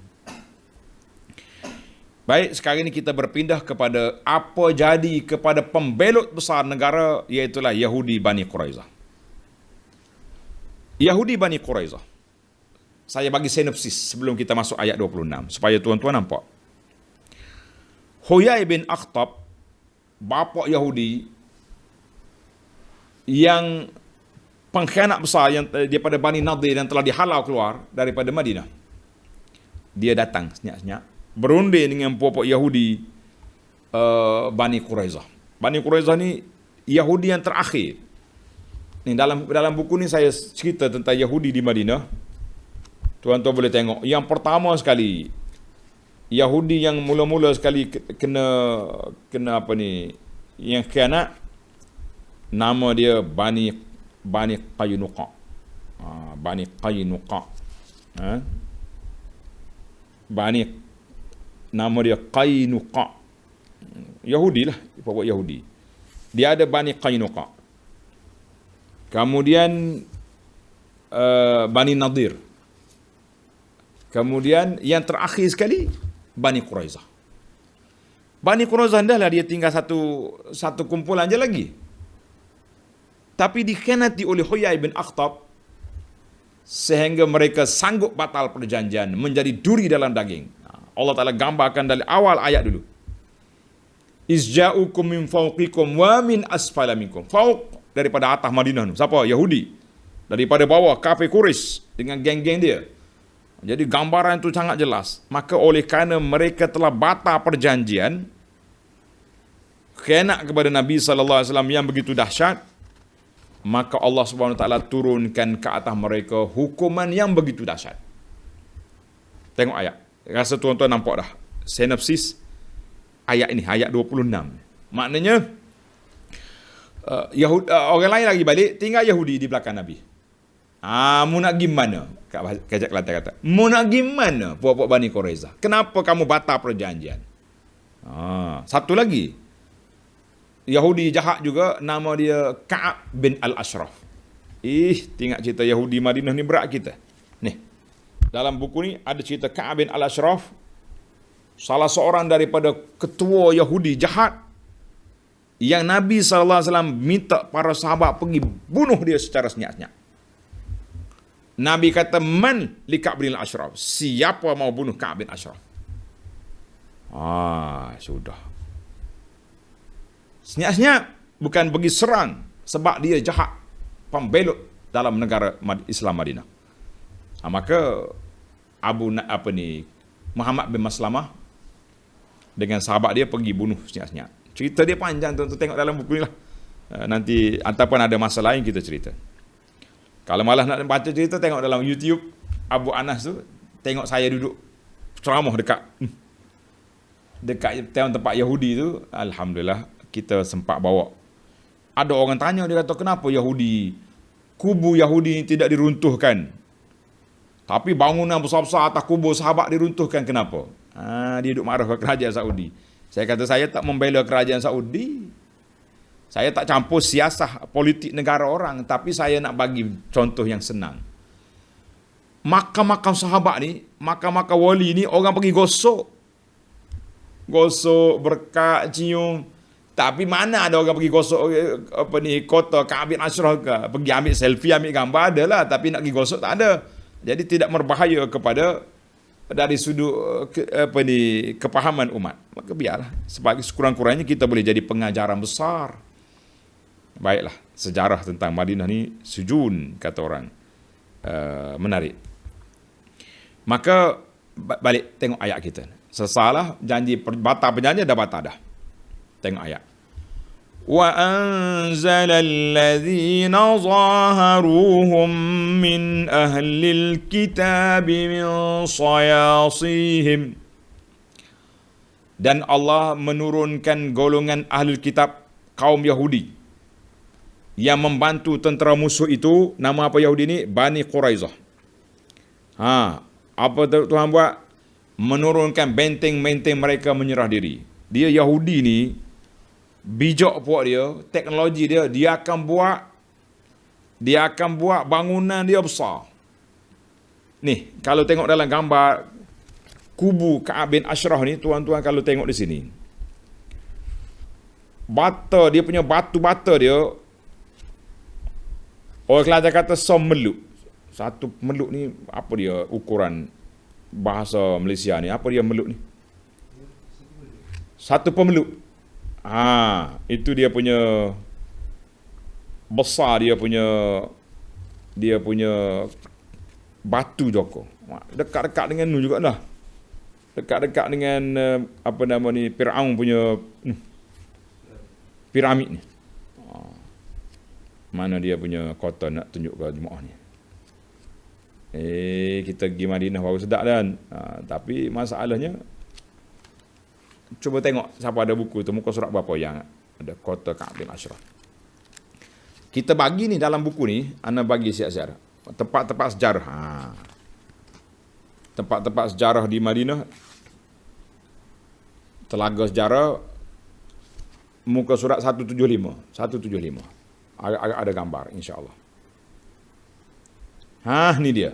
Baik, sekarang ini kita berpindah kepada apa jadi kepada pembelot besar negara, iaitulah Yahudi Bani Quraizah. Yahudi Bani Quraizah. Saya bagi sinopsis sebelum kita masuk ayat 26 supaya tuan-tuan nampak. Huyai bin Akhtab, bapa Yahudi yang pengkhianat besar yang daripada Bani Nadir yang telah dihalau keluar daripada Madinah. Dia datang senyap-senyap berunding dengan puak-puak Yahudi Bani Quraizah. Bani Quraizah ni Yahudi yang terakhir. Ni dalam buku ni saya cerita tentang Yahudi di Madinah. Tuan-tuan boleh tengok. Yang pertama sekali, Yahudi yang mula-mula sekali kena apa ni, yang khianat, nama dia Bani Qaynuqa. Bani Qaynuqa. Nama dia Qaynuqa. Yahudi lah, pokok Yahudi. Dia ada Bani Qaynuqa. Kemudian Bani Nadir. Kemudian yang terakhir sekali Bani Quraizah. Bani Quraizah dah dia tinggal satu kumpulan je lagi. Tapi dikhianati oleh Huyai bin Akhtab sehingga mereka sanggup batal perjanjian, menjadi duri dalam daging. Allah Ta'ala gambarkan dari awal ayat dulu. Izja'ukum min fawqikum wa min asfala minkum. Fawq daripada atas Madinah tu. Siapa? Yahudi. Daripada bawah kafir Quraisy dengan geng-geng dia. Jadi gambaran itu sangat jelas. Maka oleh kerana mereka telah batal perjanjian, khianat kepada Nabi SAW yang begitu dahsyat, maka Allah SWT turunkan ke atas mereka hukuman yang begitu dahsyat. Tengok ayat. Rasa tuan-tuan nampak dah sinopsis ayat ini, ayat 26. Maknanya orang lain lagi balik, tinggal Yahudi di belakang Nabi. Mu nak gimana? Kajak Kelantan kata, mu nak gimana puak-puak Bani Quraizah? Kenapa kamu batal perjanjian? Satu lagi, Yahudi jahat juga, nama dia Ka'ab bin Al-Ashraf. Tengok cerita Yahudi Madinah ni berat kita. Nih, dalam buku ni ada cerita Ka'ab bin Al-Ashraf, salah seorang daripada ketua Yahudi jahat, yang Nabi SAW minta para sahabat pergi bunuh dia secara senyap-senyap. Nabi kata, man li Ka'ab bin Al-Ashraf, siapa mau bunuh Ka'ab bin Ashraf? Sudah. Senyap-senyap, bukan pergi serang, sebab dia jahat, pembelot dalam negara Islam Madinah. Maka Muhammad bin Maslamah dengan sahabat dia pergi bunuh senyap-senyap. Cerita dia panjang, tuan-tuan tengok dalam buku ni lah. Nanti ataupun ada masa lain kita cerita. Kalau malah nak baca cerita, tengok dalam YouTube Abu Anas tu, tengok saya duduk ceramah dekat tempat Yahudi tu. Alhamdulillah kita sempat bawa. Ada orang tanya, dia kata, kenapa kubu Yahudi tidak diruntuhkan, tapi bangunan besar-besar atas kubur sahabat diruntuhkan, kenapa? Dia duduk marah ke kerajaan Saudi. Saya kata, saya tak membela kerajaan Saudi. Saya tak campur siasah politik negara orang, tapi saya nak bagi contoh yang senang. Makam-makam sahabat ni, makam-makam wali ni, orang pergi gosok. Gosok, berkat, cium. Tapi mana ada orang pergi gosok kota Ka'ab bin Ashraf ke? Pergi ambil selfie, ambil gambar ada lah, tapi nak pergi gosok tak ada. Jadi tidak berbahaya kepada dari sudut kepahaman umat. Maka biarlah, sebagai sekurang-kurangnya kita boleh jadi pengajaran besar. Baiklah, sejarah tentang Madinah ni sujun, kata orang, menarik. Maka balik tengok ayat kita. Sesalah janji batal perjanjian dah batal dah. Tengok ayat. Wa anzalal ladzina zaharuhum min ahlil kitab min sayasihim. Dan Allah menurunkan golongan ahli kitab kaum Yahudi yang membantu tentera musuh itu. Nama apa Yahudi ni? Bani Quraizah. Apa Tuhan buat? Menurunkan benteng-benteng mereka menyerah diri. Dia Yahudi ni, bijak puak dia, teknologi dia, dia akan buat bangunan dia besar. Ni, kalau tengok dalam gambar kubu Ka'ab bin Ashraf ni, tuan-tuan kalau tengok di sini, bata dia punya batu-bata dia, orang Kelantan kata meluk. Satu meluk ni, apa dia ukuran bahasa Malaysia ni? Apa dia meluk ni? Satu pemeluk. Itu dia punya besar, dia punya batu Joko. Dekat-dekat dengan nu jugalah. Dekat-dekat dengan apa nama ni, Firaun punya piramid ni. Mana dia punya kota nak tunjuk ke jemaah ni. Kita pergi Madinah baru sedap kan. Tapi masalahnya, cuba tengok siapa ada buku tu, muka surat berapa yang ada kota Ka'ab bin Ashraf. Kita bagi ni dalam buku ni, ana bagi siap-siap tempat-tempat sejarah. Tempat-tempat sejarah di Madinah, telaga sejarah, muka surat 175. Ada gambar, insya-Allah. Ni dia.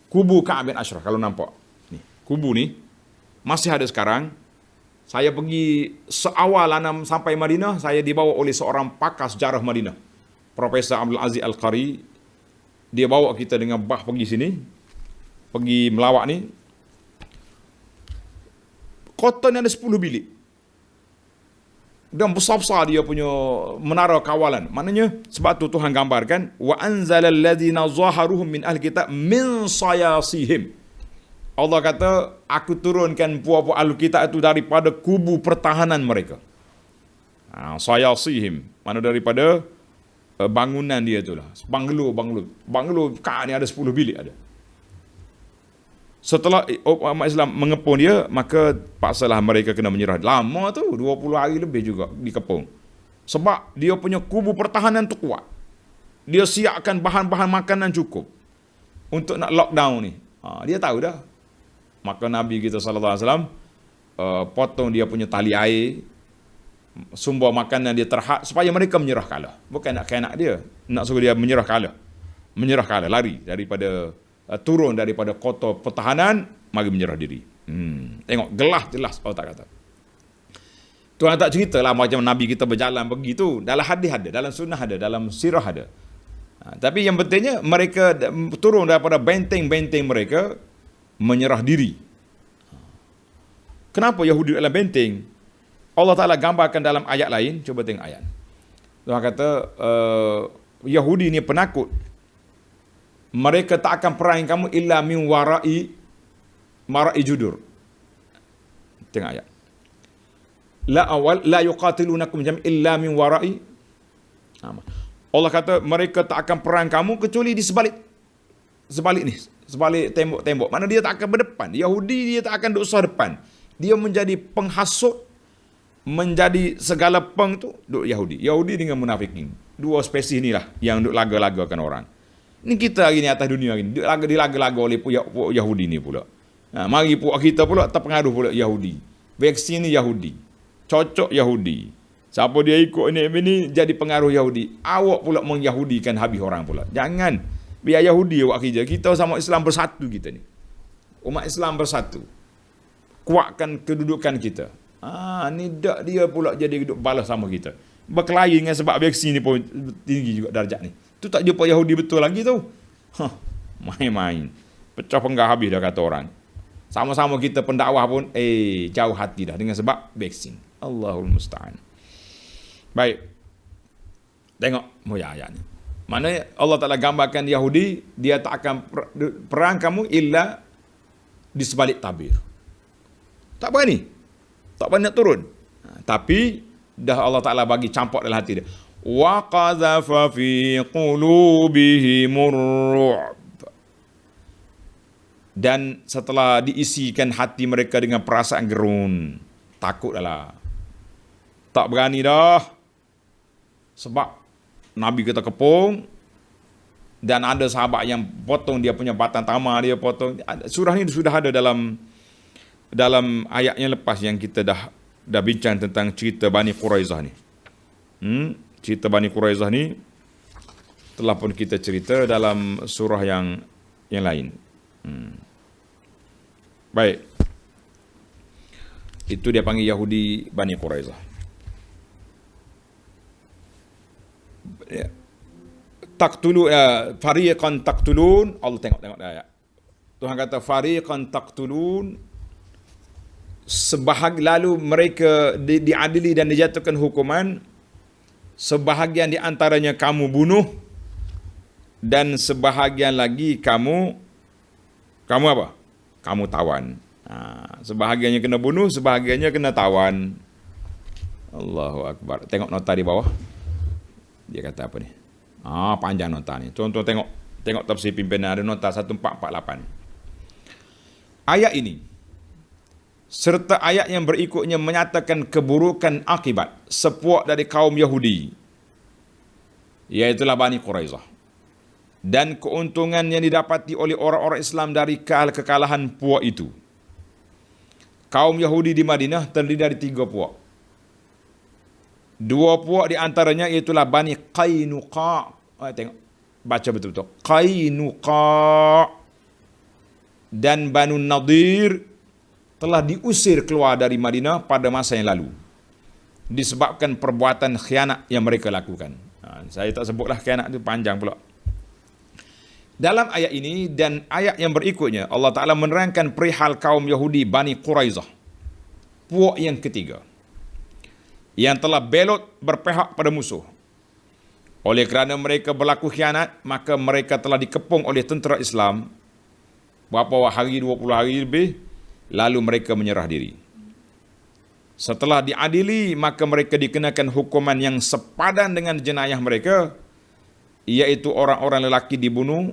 Kubu Ka'ab bin Ashraf, kalau nampak. Ni, kubu ni masih ada sekarang. Saya pergi seawal ana sampai Madinah, saya dibawa oleh seorang pakar sejarah Madinah, Profesor Abdul Aziz Al-Qari. Dia bawa kita dengan bah pergi sini, pergi melawat ni. Kota ni ada 10 bilik. Dan besar-besar dia punya menara kawalan. Maknanya, sebab tu Tuhan gambarkan, wa anzalal ladzina zaharuhum min ahli kitab min sayasihim. Allah kata, aku turunkan puak-puak ahli kitab itu daripada kubu pertahanan mereka. Sayasihim, mana daripada bangunan dia itulah. Banglo ni ada 10 bilik ada. Setelah umat Islam mengepung dia, maka paksalah mereka kena menyerah. Lama tu, 20 hari lebih juga dikepung. Sebab dia punya kubu pertahanan tu kuat. Dia siapkan bahan-bahan makanan cukup untuk nak lockdown ni. Dia tahu dah. Maka Nabi kita SAW potong dia punya tali air, sumber makanan dia terhad, supaya mereka menyerah kalah. Bukan nak kena dia, nak suruh dia menyerah kalah, lari daripada turun daripada kota pertahanan, mari menyerah diri. Tengok, jelas Allah tak kata. Tuhan tak ceritalah macam Nabi kita berjalan begitu. Dalam hadis ada, dalam sunnah ada, dalam sirah ada. Tapi yang pentingnya, mereka turun daripada benteng-benteng mereka, menyerah diri. Kenapa Yahudi dalam benteng? Allah Ta'ala gambarkan dalam ayat lain. Cuba tengok ayat. Tuhan kata, Yahudi ni penakut. Mereka tak akan perang kamu illa min wara'i judur. Tengok ayat. La yuqatilunakum illa min wara'i. Allah kata mereka tak akan perang kamu kecuali di sebalik ni, sebalik tembok-tembok. Mana dia tak akan berdepan. Yahudi dia tak akan duduk depan. Dia menjadi penghasut, menjadi segala peng tu duduk Yahudi. Yahudi dengan munafikin. Dua spesies inilah yang duduk laga-lagakan orang. Ini kita hari ni atas dunia hari ni dilaga-laga oleh puak Yahudi ni pula. Mari puak kita pula terpengaruh pula Yahudi. Vaksin ni Yahudi. Cocok Yahudi. Siapa dia ikut ini jadi pengaruh Yahudi. Awak pula mengyahudikan habis orang pula. Jangan. Biar Yahudi awak kerja. Kita sama Islam bersatu kita ni. Umat Islam bersatu. Kuatkan kedudukan kita. Ni dak dia pula jadi duduk balas sama kita. Berkelahi dengan sebab vaksin ni pun tinggi juga darjat ni. Tu tak jumpa Yahudi betul lagi tu. Main-main. Pecah penggah habis dah kata orang. Sama-sama kita pendakwah pun jauh hati dah dengan sebab vaksin. Allahul musta'an. Baik. Tengok ayat ni. Mana Allah Ta'ala gambarkan Yahudi, dia tak akan perang kamu illa di sebalik tabir. Tak berani. Tak berani nak turun. Tapi dah Allah Ta'ala bagi campak dalam hati dia. Wa qazafa fi qulubihimur ru'b. Dan setelah diisikan hati mereka dengan perasaan gerun, takut dah. Tak berani dah. Sebab Nabi kita kepung dan ada sahabat yang potong dia punya batang tamar, dia potong. Surah ni sudah ada dalam ayat yang lepas yang kita dah bincang tentang cerita Bani Quraizah ni. Cerita Bani Quraizah ni telah pun kita cerita dalam surah yang lain. Baik. Itu dia panggil Yahudi Bani Quraizah. Fariqan taqtulun. Allah tengok ayat. Tuhan kata fariqan taqtulun, lalu mereka diadili dan dijatuhkan hukuman, sebahagian di antaranya kamu bunuh dan sebahagian lagi kamu apa? Kamu tawan. Sebahagiannya kena bunuh, sebahagiannya kena tawan. Allahu akbar. Tengok nota di bawah. Dia kata apa ni? Panjang nota ni. Contoh tengok tafsir pimpinan ada nota 1448. Ayat ini serta ayat yang berikutnya menyatakan keburukan akibat sepuak dari kaum Yahudi, iaitulah Bani Quraizah, dan keuntungan yang didapati oleh orang-orang Islam dari kekalahan puak itu. Kaum Yahudi di Madinah terdiri dari 3 puak. 2 puak di antaranya iaitulah Bani Qainuqa. Tengok, baca betul-betul. Qainuqa dan Banu Nadir telah diusir keluar dari Madinah pada masa yang lalu disebabkan perbuatan khianat yang mereka lakukan. Saya tak sebutlah khianat itu, panjang pula. Dalam ayat ini dan ayat yang berikutnya, Allah Ta'ala menerangkan perihal kaum Yahudi Bani Quraizah, puak yang ketiga, yang telah belot berpihak pada musuh. Oleh kerana mereka berlaku khianat, maka mereka telah dikepung oleh tentera Islam berapa hari, 20 hari lebih, lalu mereka menyerah diri. Setelah diadili, maka mereka dikenakan hukuman yang sepadan dengan jenayah mereka, iaitu orang-orang lelaki dibunuh,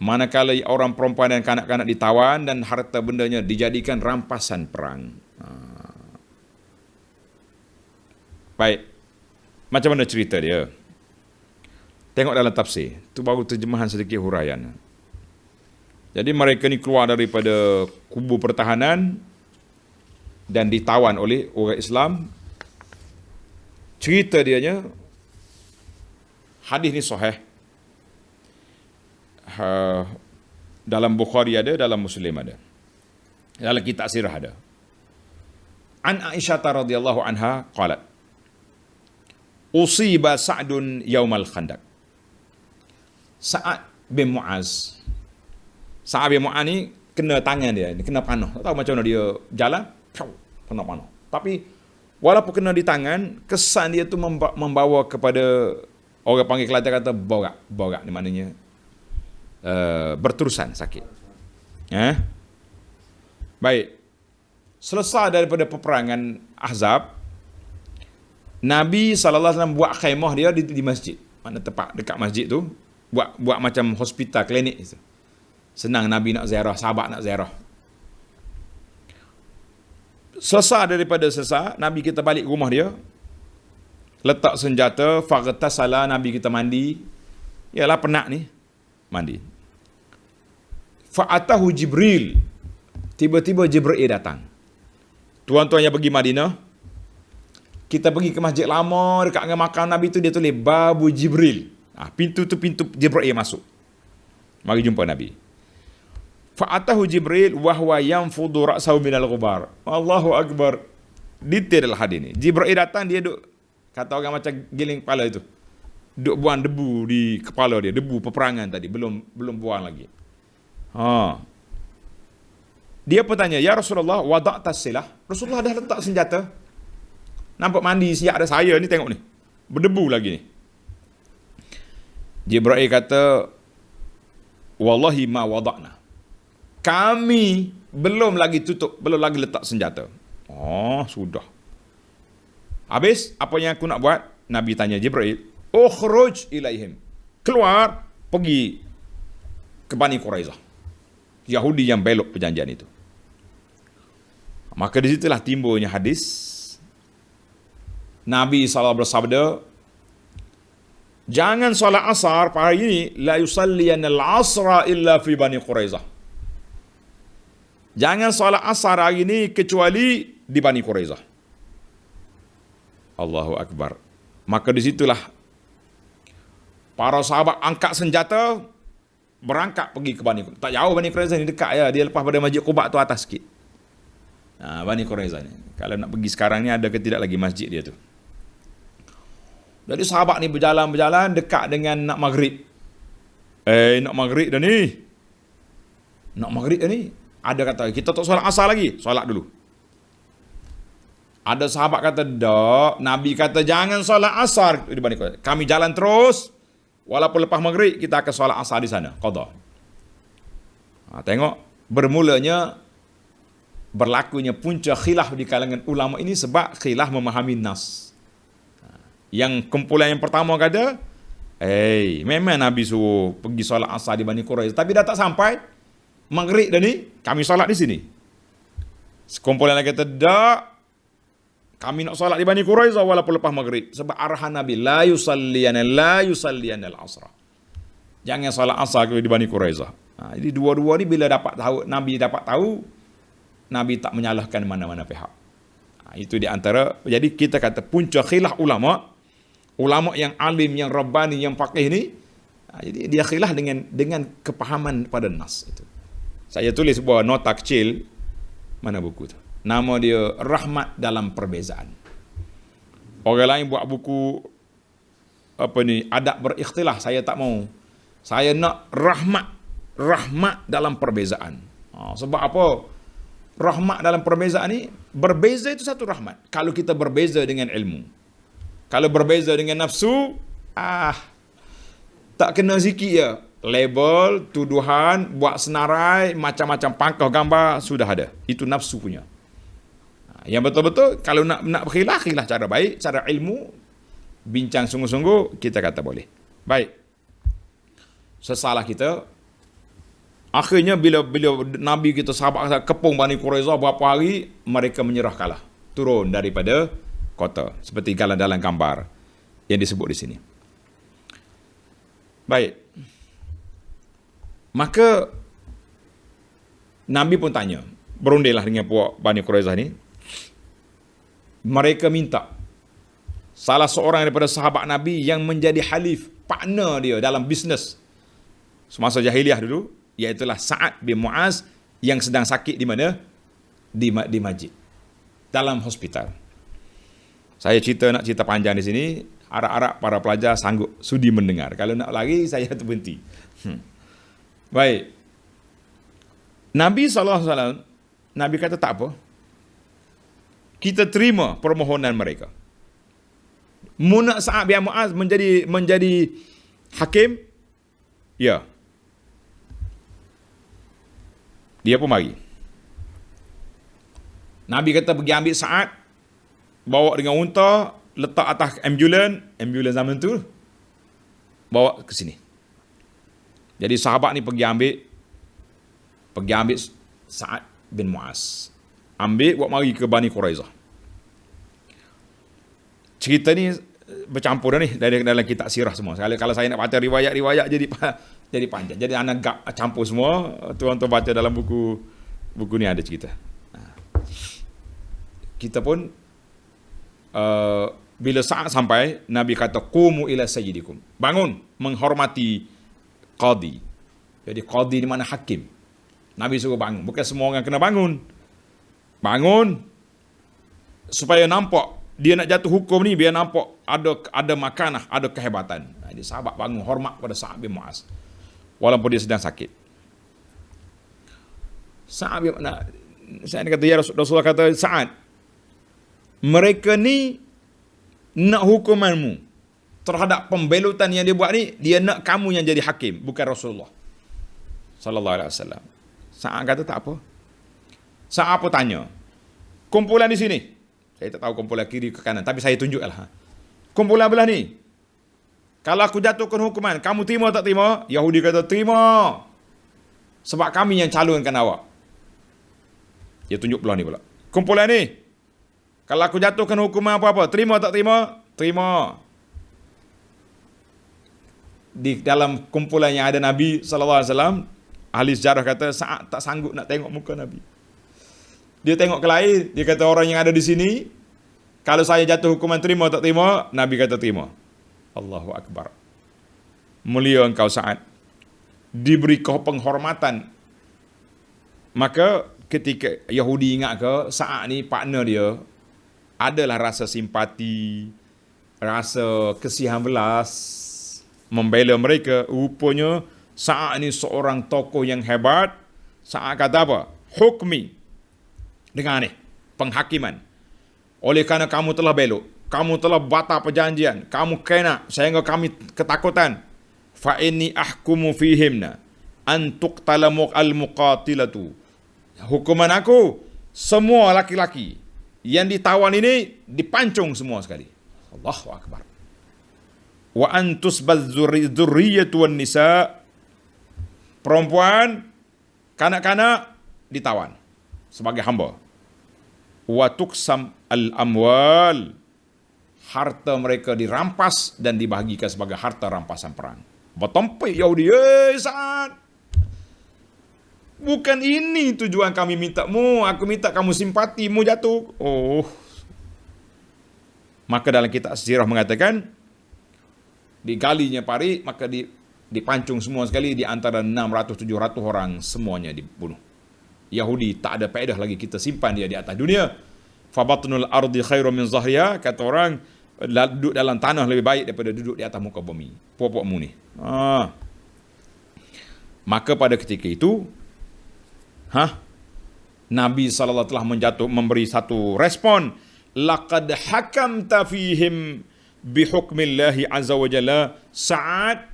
manakala orang perempuan dan kanak-kanak ditawan dan harta bendanya dijadikan rampasan perang. Baik, macam mana cerita dia? Tengok dalam tafsir. Itu baru terjemahan sedikit huraian. Jadi mereka ni keluar daripada kubu pertahanan dan ditawan oleh orang Islam. Cerita dianya, hadis ni sahih. Dalam Bukhari ada, dalam Muslim ada. Dalam kitab sirah ada. An Aisyah radhiyallahu anha qalat, usiba Sa'dun yaumal Khandaq. Sa'ad bin Mu'az. Sa'ad bin Mu'az ni kena tangan dia, kena panah. Tak tahu macam mana dia jalan, kena panah. Tapi walaupun kena di tangan, kesan dia tu membawa kepada, orang panggil Kelantan kata borak ni maknanya berterusan sakit. Baik. Selesai daripada peperangan Ahzab, Nabi SAW buat khaimah dia di masjid. Mana tempat dekat masjid tu, buat macam hospital, klinik itu. Senang Nabi nak ziarah, sahabat nak ziarah. Selesai, Nabi kita balik rumah dia, letak senjata, faghtasala, Nabi kita mandi. Yalah penat ni, mandi. Fa'atahu Jibril. Tiba-tiba Jibril datang. Tuan-tuan yang pergi Madinah, Kita pergi ke masjid lama dekat dengan makam Nabi tu, dia tulis Babu Jibril. Pintu tu pintu Jibril masuk. Mari jumpa Nabi. Fa'atahu Jibril wa huwa yanfudu ra'sahu minal ghubar. Allahu akbar. Detail hadis ni. Jibril datang, dia duk, kata orang macam giling kepala itu. Duk buang debu di kepala dia, debu peperangan tadi, belum buang lagi. Dia pun tanya, "Ya Rasulullah, wada'ta silah?" Rasulullah dah letak senjata. Nampak mandi siap ada saya ni, tengok ni. Berdebu lagi ni. Jibril kata, "Wallahi ma wada'na." Kami belum lagi tutup, belum lagi letak senjata. Sudah. Habis, apa yang aku nak buat? Nabi tanya Jibril, "Ukhruj ilaihim." Keluar, pergi ke Bani Quraizah. Yahudi yang belok perjanjian itu. Maka di situlah timbulnya hadis Nabi SAW bersabda, jangan solat asar pada hari ini, la yusalliyanna al-asra illa fi Bani Quraizah. Jangan solat asar hari ini kecuali di Bani Quraizah. Allahu Akbar. Maka di situlah para sahabat angkat senjata, berangkat pergi ke Bani Quraizah. Tak jauh Bani Quraizah ni, dekat ya. Dia lepas pada Masjid Quba tu atas sikit. Bani Quraizah ni. Kalau nak pergi sekarang ni, ada ke tidak lagi masjid dia tu. Jadi sahabat ni berjalan-berjalan dekat dengan nak maghrib. Nak maghrib dah ni. Nak maghrib dah ni. Ada kata, kita tak solat asar lagi. Solat dulu. Ada sahabat kata, tak. Nabi kata, jangan solat asar di Bani Quraizah. Kami jalan terus. Walaupun lepas maghrib, kita akan solat asar di sana. Qadha. Tengok, bermulanya berlakunya punca khilaf di kalangan ulama ini sebab khilaf memahami nas. Yang kumpulan yang pertama kata, memang Nabi suruh pergi solat asar di Bani Quraizah, tapi dah tak sampai maghrib dah ni, kami solat di sini. Sekumpulan lagi kata, tak, kami nak solat di Bani Quraizah walaupun lepas maghrib, sebab arahan Nabi, la yusalliyan al-asra. Jangan solat asar di Bani Quraizah. Jadi dua-dua ni bila Nabi dapat tahu, Nabi tak menyalahkan mana-mana pihak. Itu di antara, jadi kita kata punca khilaf ulama yang alim, yang rabbani, yang faqih ni, jadi dia khilaf dengan kepahaman pada nas itu. Saya tulis sebuah nota kecil, mana buku tu? Nama dia Rahmat dalam Perbezaan. Orang lain buat buku adab berikhtilaf, saya tak mau. Saya nak rahmat dalam perbezaan. Sebab apa? Rahmat dalam perbezaan ni, berbeza itu satu rahmat. Kalau kita berbeza dengan ilmu. Kalau berbeza dengan nafsu, tak kena sikit ya. Label, tuduhan, buat senarai, macam-macam pangkah gambar, sudah ada. Itu nafsu punya. Yang betul-betul, kalau nak berkhilaf cara baik, cara ilmu, bincang sungguh-sungguh, kita kata boleh. Baik. Sesalah kita, akhirnya bila Nabi kita sahabat kepung Bani Quraizah berapa hari, mereka menyerah kalah. Turun daripada kota. Seperti dalam gambar yang disebut di sini. Baik. Maka Nabi pun tanya, berundinglah dengan puak Bani Quraizah ni. Mereka minta salah seorang daripada sahabat Nabi yang menjadi halif, partner dia dalam bisnes semasa jahiliah dulu, iaitulah Sa'ad bin Mu'az yang sedang sakit di mana? Di masjid. Dalam hospital. Saya nak cerita panjang di sini, harap-harap para pelajar sanggup sudi mendengar. Kalau nak lari, saya terhenti. Baik. Nabi SAW, Nabi kata tak apa. Kita terima permohonan mereka. Nak Sa'ad bin Mu'az menjadi hakim? Ya. Dia pun mari. Nabi kata pergi ambil Sa'ad, bawa dengan unta, letak atas ambulans zaman tu, bawa ke sini. Jadi sahabat ni pergi ambil Sa'ad bin Mu'az. Ambil, buat mari ke Bani Quraizah. Cerita ni bercampur dah ni dalam kitab sirah semua. Kalau saya nak baca riwayat jadi panjang. Jadi anak campur semua. Tuan-tuan baca dalam buku ni ada cerita. Kita pun bila saat sampai, Nabi kata, "Qumu ila sayyidikum." Bangun menghormati qadi. Jadi qadi di mana hakim. Nabi suruh bangun. Bukan semua orang kena bangun. Bangun supaya nampak dia nak jatuh hukum ni, biar nampak ada makanah, ada kehebatan. Jadi sahabat bangun hormat pada Sa'ad bin Mu'az walaupun dia sedang sakit. Sa'ad bin Sa'ad kata, ya Rasulullah kata, Sa'ad, mereka ni nak hukumanmu terhadap pembelutan yang dia buat ni, dia nak kamu yang jadi hakim, bukan Rasulullah sallallahu alaihi wasallam. Sa'ad kata tak apa. Sa'ad apa tanya? Kumpulan di sini. Saya tak tahu kumpulan kiri ke kanan, tapi saya tunjuklah. Kumpulan belah ni, kalau aku jatuhkan hukuman, kamu terima tak terima? Yahudi kata terima. Sebab kami yang calonkan awak. Dia tunjuk belah ni pula. Kumpulan ni, kalau aku jatuhkan hukuman apa-apa, terima tak terima? Terima. Di dalam kumpulan yang ada Nabi SAW, ahli sejarah kata, Sa'ad tak sanggup nak tengok muka Nabi. Dia tengok ke lain, dia kata orang yang ada di sini, kalau saya jatuh hukuman terima tak terima? Nabi kata terima. Allahu Akbar. Mulia engkau Sa'ad. Diberi kau penghormatan. Maka ketika Yahudi ingat ke Sa'ad ni partner dia, adalah rasa simpati, rasa kesihan belas, membela mereka. Rupanya Sa'ad ni seorang tokoh yang hebat. Sa'ad kata apa? Hukmi. Dengar ni, penghakiman. Oleh kerana kamu telah belok, kamu telah batal perjanjian, kamu kena sehingga kami ketakutan. Fa inni ahkumu fihimna an tuqtala al-muqatilatu. Hukuman aku, semua laki-laki yang ditawan ini dipancung semua sekali. Allahu Akbar. Wa antusbaz dzurriyyatu wan nisa. Perempuan, kanak-kanak ditawan sebagai hamba. Wa tuqsam al-amwal. Harta mereka dirampas dan dibahagikan sebagai harta rampasan perang. Bertompik Yahudi, Sa'ad, bukan ini tujuan kami minta mu. Aku minta kamu simpati, mu jatuh. Oh. Maka dalam kitab sejarah mengatakan, digalinya pari, maka dipancung semua sekali, di antara 600-700 orang semuanya dibunuh. Yahudi tak ada faedah lagi kita simpan dia di atas dunia. Fabatnul ardi khairum min zahriha, kata orang, duduk dalam tanah lebih baik daripada duduk di atas muka bumi. Pokok-pokokmu ni. Maka pada ketika itu, Nabi SAW telah memberi satu respon. Laqad hakamta fihim bihukmillahi azza wa jalla. Sa'ad,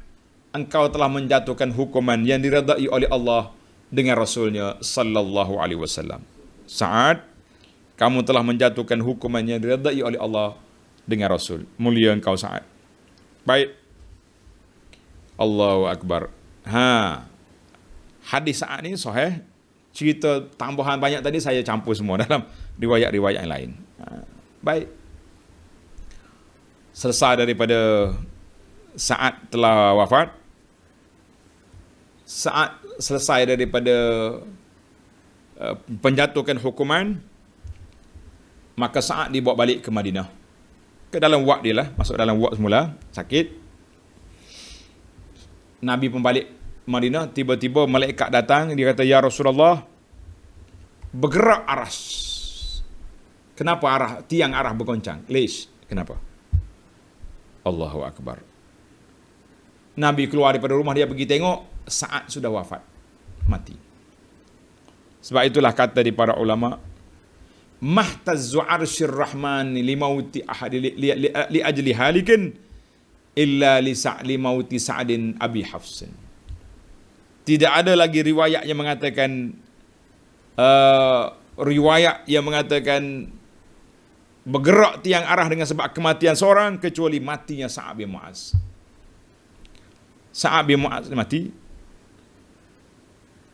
engkau telah menjatuhkan hukuman yang diredai oleh Allah dengan Rasulnya sallallahu alaihi wasallam. Sa'ad, kamu telah menjatuhkan hukuman yang diredai oleh Allah dengan Rasul. Mulia engkau Sa'ad. Baik. Allahu Akbar. Hadis Sa'ad ni sahih. Cerita tambahan banyak tadi saya campur semua dalam riwayat-riwayat yang lain. Baik. Selesai daripada Sa'ad telah wafat. Sa'ad selesai daripada penjatuhkan hukuman, maka Sa'ad dibawa balik ke Madinah. Ke dalam ward dia lah, masuk dalam ward semula, sakit. Nabi pun balik Madinah, tiba-tiba malaikat datang, dia kata, ya Rasulullah, bergerak aras. Kenapa tiang arah bergoncang? Lish, kenapa? Allahu Akbar. Nabi keluar daripada rumah, dia pergi tengok, Sa'ad sudah wafat, mati. Sebab itulah kata di para ulama, mahtazzu arsyir rahman li mauti ahad li ajli halikin illa li mauti Sa'din Abi Hafsin. Tidak ada lagi riwayat yang mengatakan bergerak tiang arah dengan sebab kematian seorang, kecuali matinya Sa'ad bin Mu'az. Sa'ad bin Mu'az mati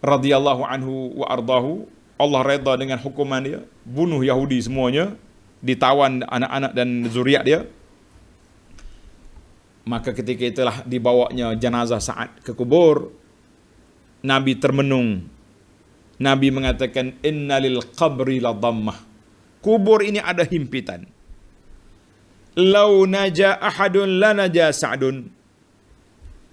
radhiyallahu anhu wa ardahu. Allah redha dengan hukuman dia, bunuh Yahudi semuanya, ditawan anak-anak dan zuriat dia. Maka ketika itulah dibawanya jenazah Sa'ad ke kubur. Nabi termenung. Nabi mengatakan, innalil qabri la dhammah. Kubur ini ada himpitan. lau naja ahadun lanaja Sa'dun.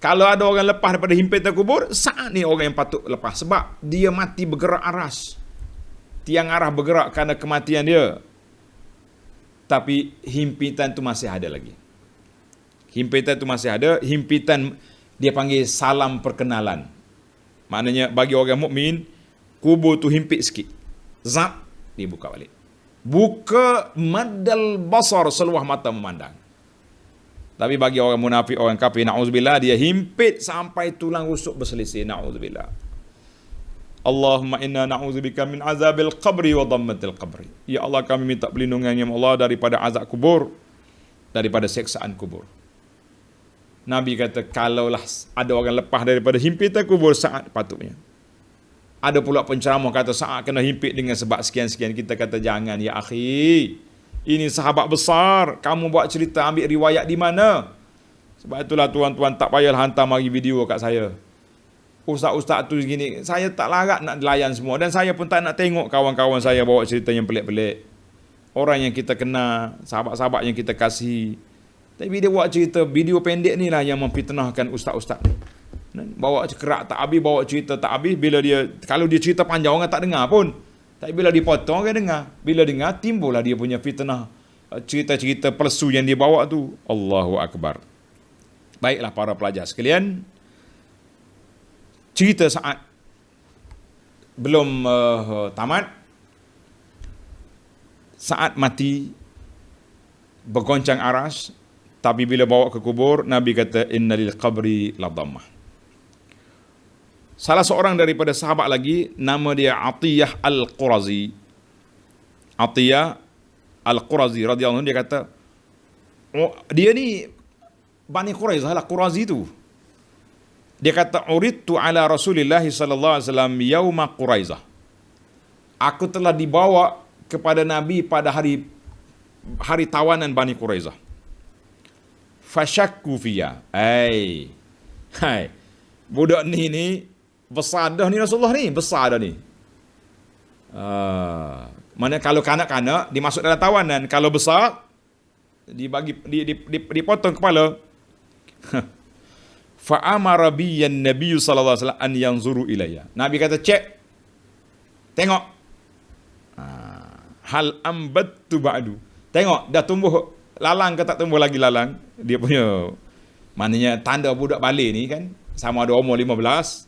Kalau ada orang lepas daripada himpitan kubur, Sa'ad ni orang yang patut lepas. Sebab dia mati bergerak aras. Tiang arah bergerak kerana kematian dia. Tapi himpitan tu masih ada lagi. Himpitan tu masih ada. Himpitan dia panggil salam perkenalan. Maknanya bagi orang mukmin, kubur tu himpit sikit. Zap, dia buka balik. Buka maddal basar, seluah mata memandang. Tapi bagi orang munafik, orang kafir, na'udzubillah, dia himpit sampai tulang rusuk berselisih. Na'udzubillah. Allahumma inna na'udzubika min azabil qabri wa dhammatil qabri. Ya Allah, kami minta perlindungan ya Allah daripada azab kubur, daripada seksaan kubur. Nabi kata, kalaulah ada orang lepas daripada himpitan kubur, Sa'ad patutnya. Ada pula penceramah kata, Sa'ad kena himpit dengan sebab sekian-sekian. Kita kata, jangan ya akhi. Ini sahabat besar. Kamu buat cerita, ambil riwayat di mana? Sebab itulah tuan-tuan tak payah hantar mari video kat saya. Ustaz-ustaz tu gini, saya tak larat nak layan semua. Dan saya pun tak nak tengok kawan-kawan saya bawa cerita yang pelik-pelik. Orang yang kita kenal, sahabat-sahabat yang kita kasih. Tapi dia buat cerita video pendek ni lah yang memfitnahkan ustaz-ustaz ni. Bawa kerak tak habis, bawa cerita tak habis. Bila dia, kalau dia cerita panjang orang tak dengar pun. Tapi bila dipotong orang dengar. Bila dengar timbullah dia punya fitnah. Cerita-cerita palsu yang dia bawa tu. Allahu Akbar. Baiklah para pelajar sekalian. Cerita Sa'ad belum tamat. Sa'ad mati bergoncang aras. Tapi bila bawa ke kubur, Nabi kata, inna lil qabri la dhammah. Salah seorang daripada sahabat lagi, nama dia Atiyah Al-Qurazi. Atiyah Al-Qurazi radhiyallahu anhu, dia kata, oh, dia ni Bani Quraizah lah, Qurazi tu. Dia kata, uridtu ala Rasulillah sallallahu alaihi wasallam yauma Quraizah. Aku telah dibawa kepada Nabi pada hari tawanan Bani Quraizah. Fashakku fiyya. Hai. Budak ni besar dah ni Rasulullah ni, besar dah ni. Mana kalau kanak-kanak dimasuk dalam tawanan, kalau besar dibagi dipotong kepala. Fa amara biyan Nabi sallallahu alaihi wasallam an yanzuru ilayya. Nabi kata, cek. Tengok. Hal ambattu ba'du. Tengok dah tumbuh lalang ke tak tumbuh lagi lalang. Dia punya maknanya tanda budak balik ni kan, sama ada umur 15,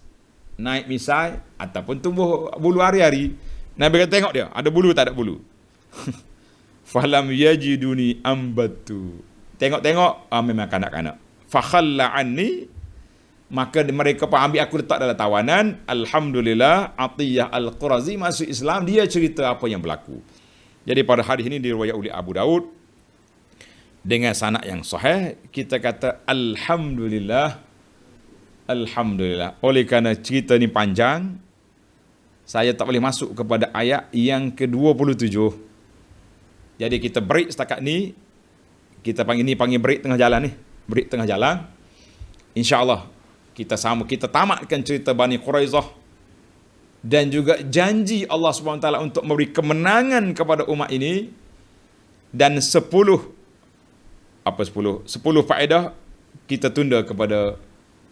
naik misai ataupun tumbuh bulu hari-hari. Nabi kata, tengok dia, ada bulu tak ada bulu. Falam yajiduni ambatu. Tengok-tengok, memang kanak-kanak. Fakhalla anni, maka mereka pun ambil aku letak dalam tawanan. Alhamdulillah, Atiyah Al-Qurazi masuk Islam. Dia cerita apa yang berlaku. Jadi pada hadis ini diriwayatkan oleh Abu Daud dengan sanad yang sahih. Kita kata alhamdulillah. Alhamdulillah. Oleh kerana cerita ni panjang, saya tak boleh masuk kepada ayat yang ke-27. Jadi kita break setakat ni. Kita panggil break tengah jalan ni. Break tengah jalan. InsyaAllah kita tamatkan cerita Bani Quraizah. Dan juga janji Allah SWT untuk memberi kemenangan kepada umat ini. Dan 10 faedah kita tunda kepada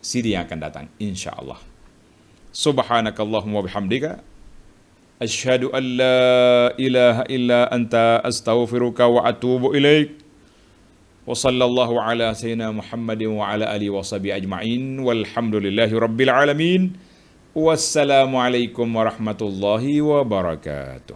CD yang akan datang, insya-Allah. Subhanakallahumma bihamdika asyhadu an la ilaha illa anta astaghfiruka wa atubu ilaik. Wa sallallahu ala sayyidina Muhammadin wa ala alihi wa sahbihi ajma'in walhamdulillahi rabbil alamin. Wassalamu alaikum warahmatullahi wabarakatuh.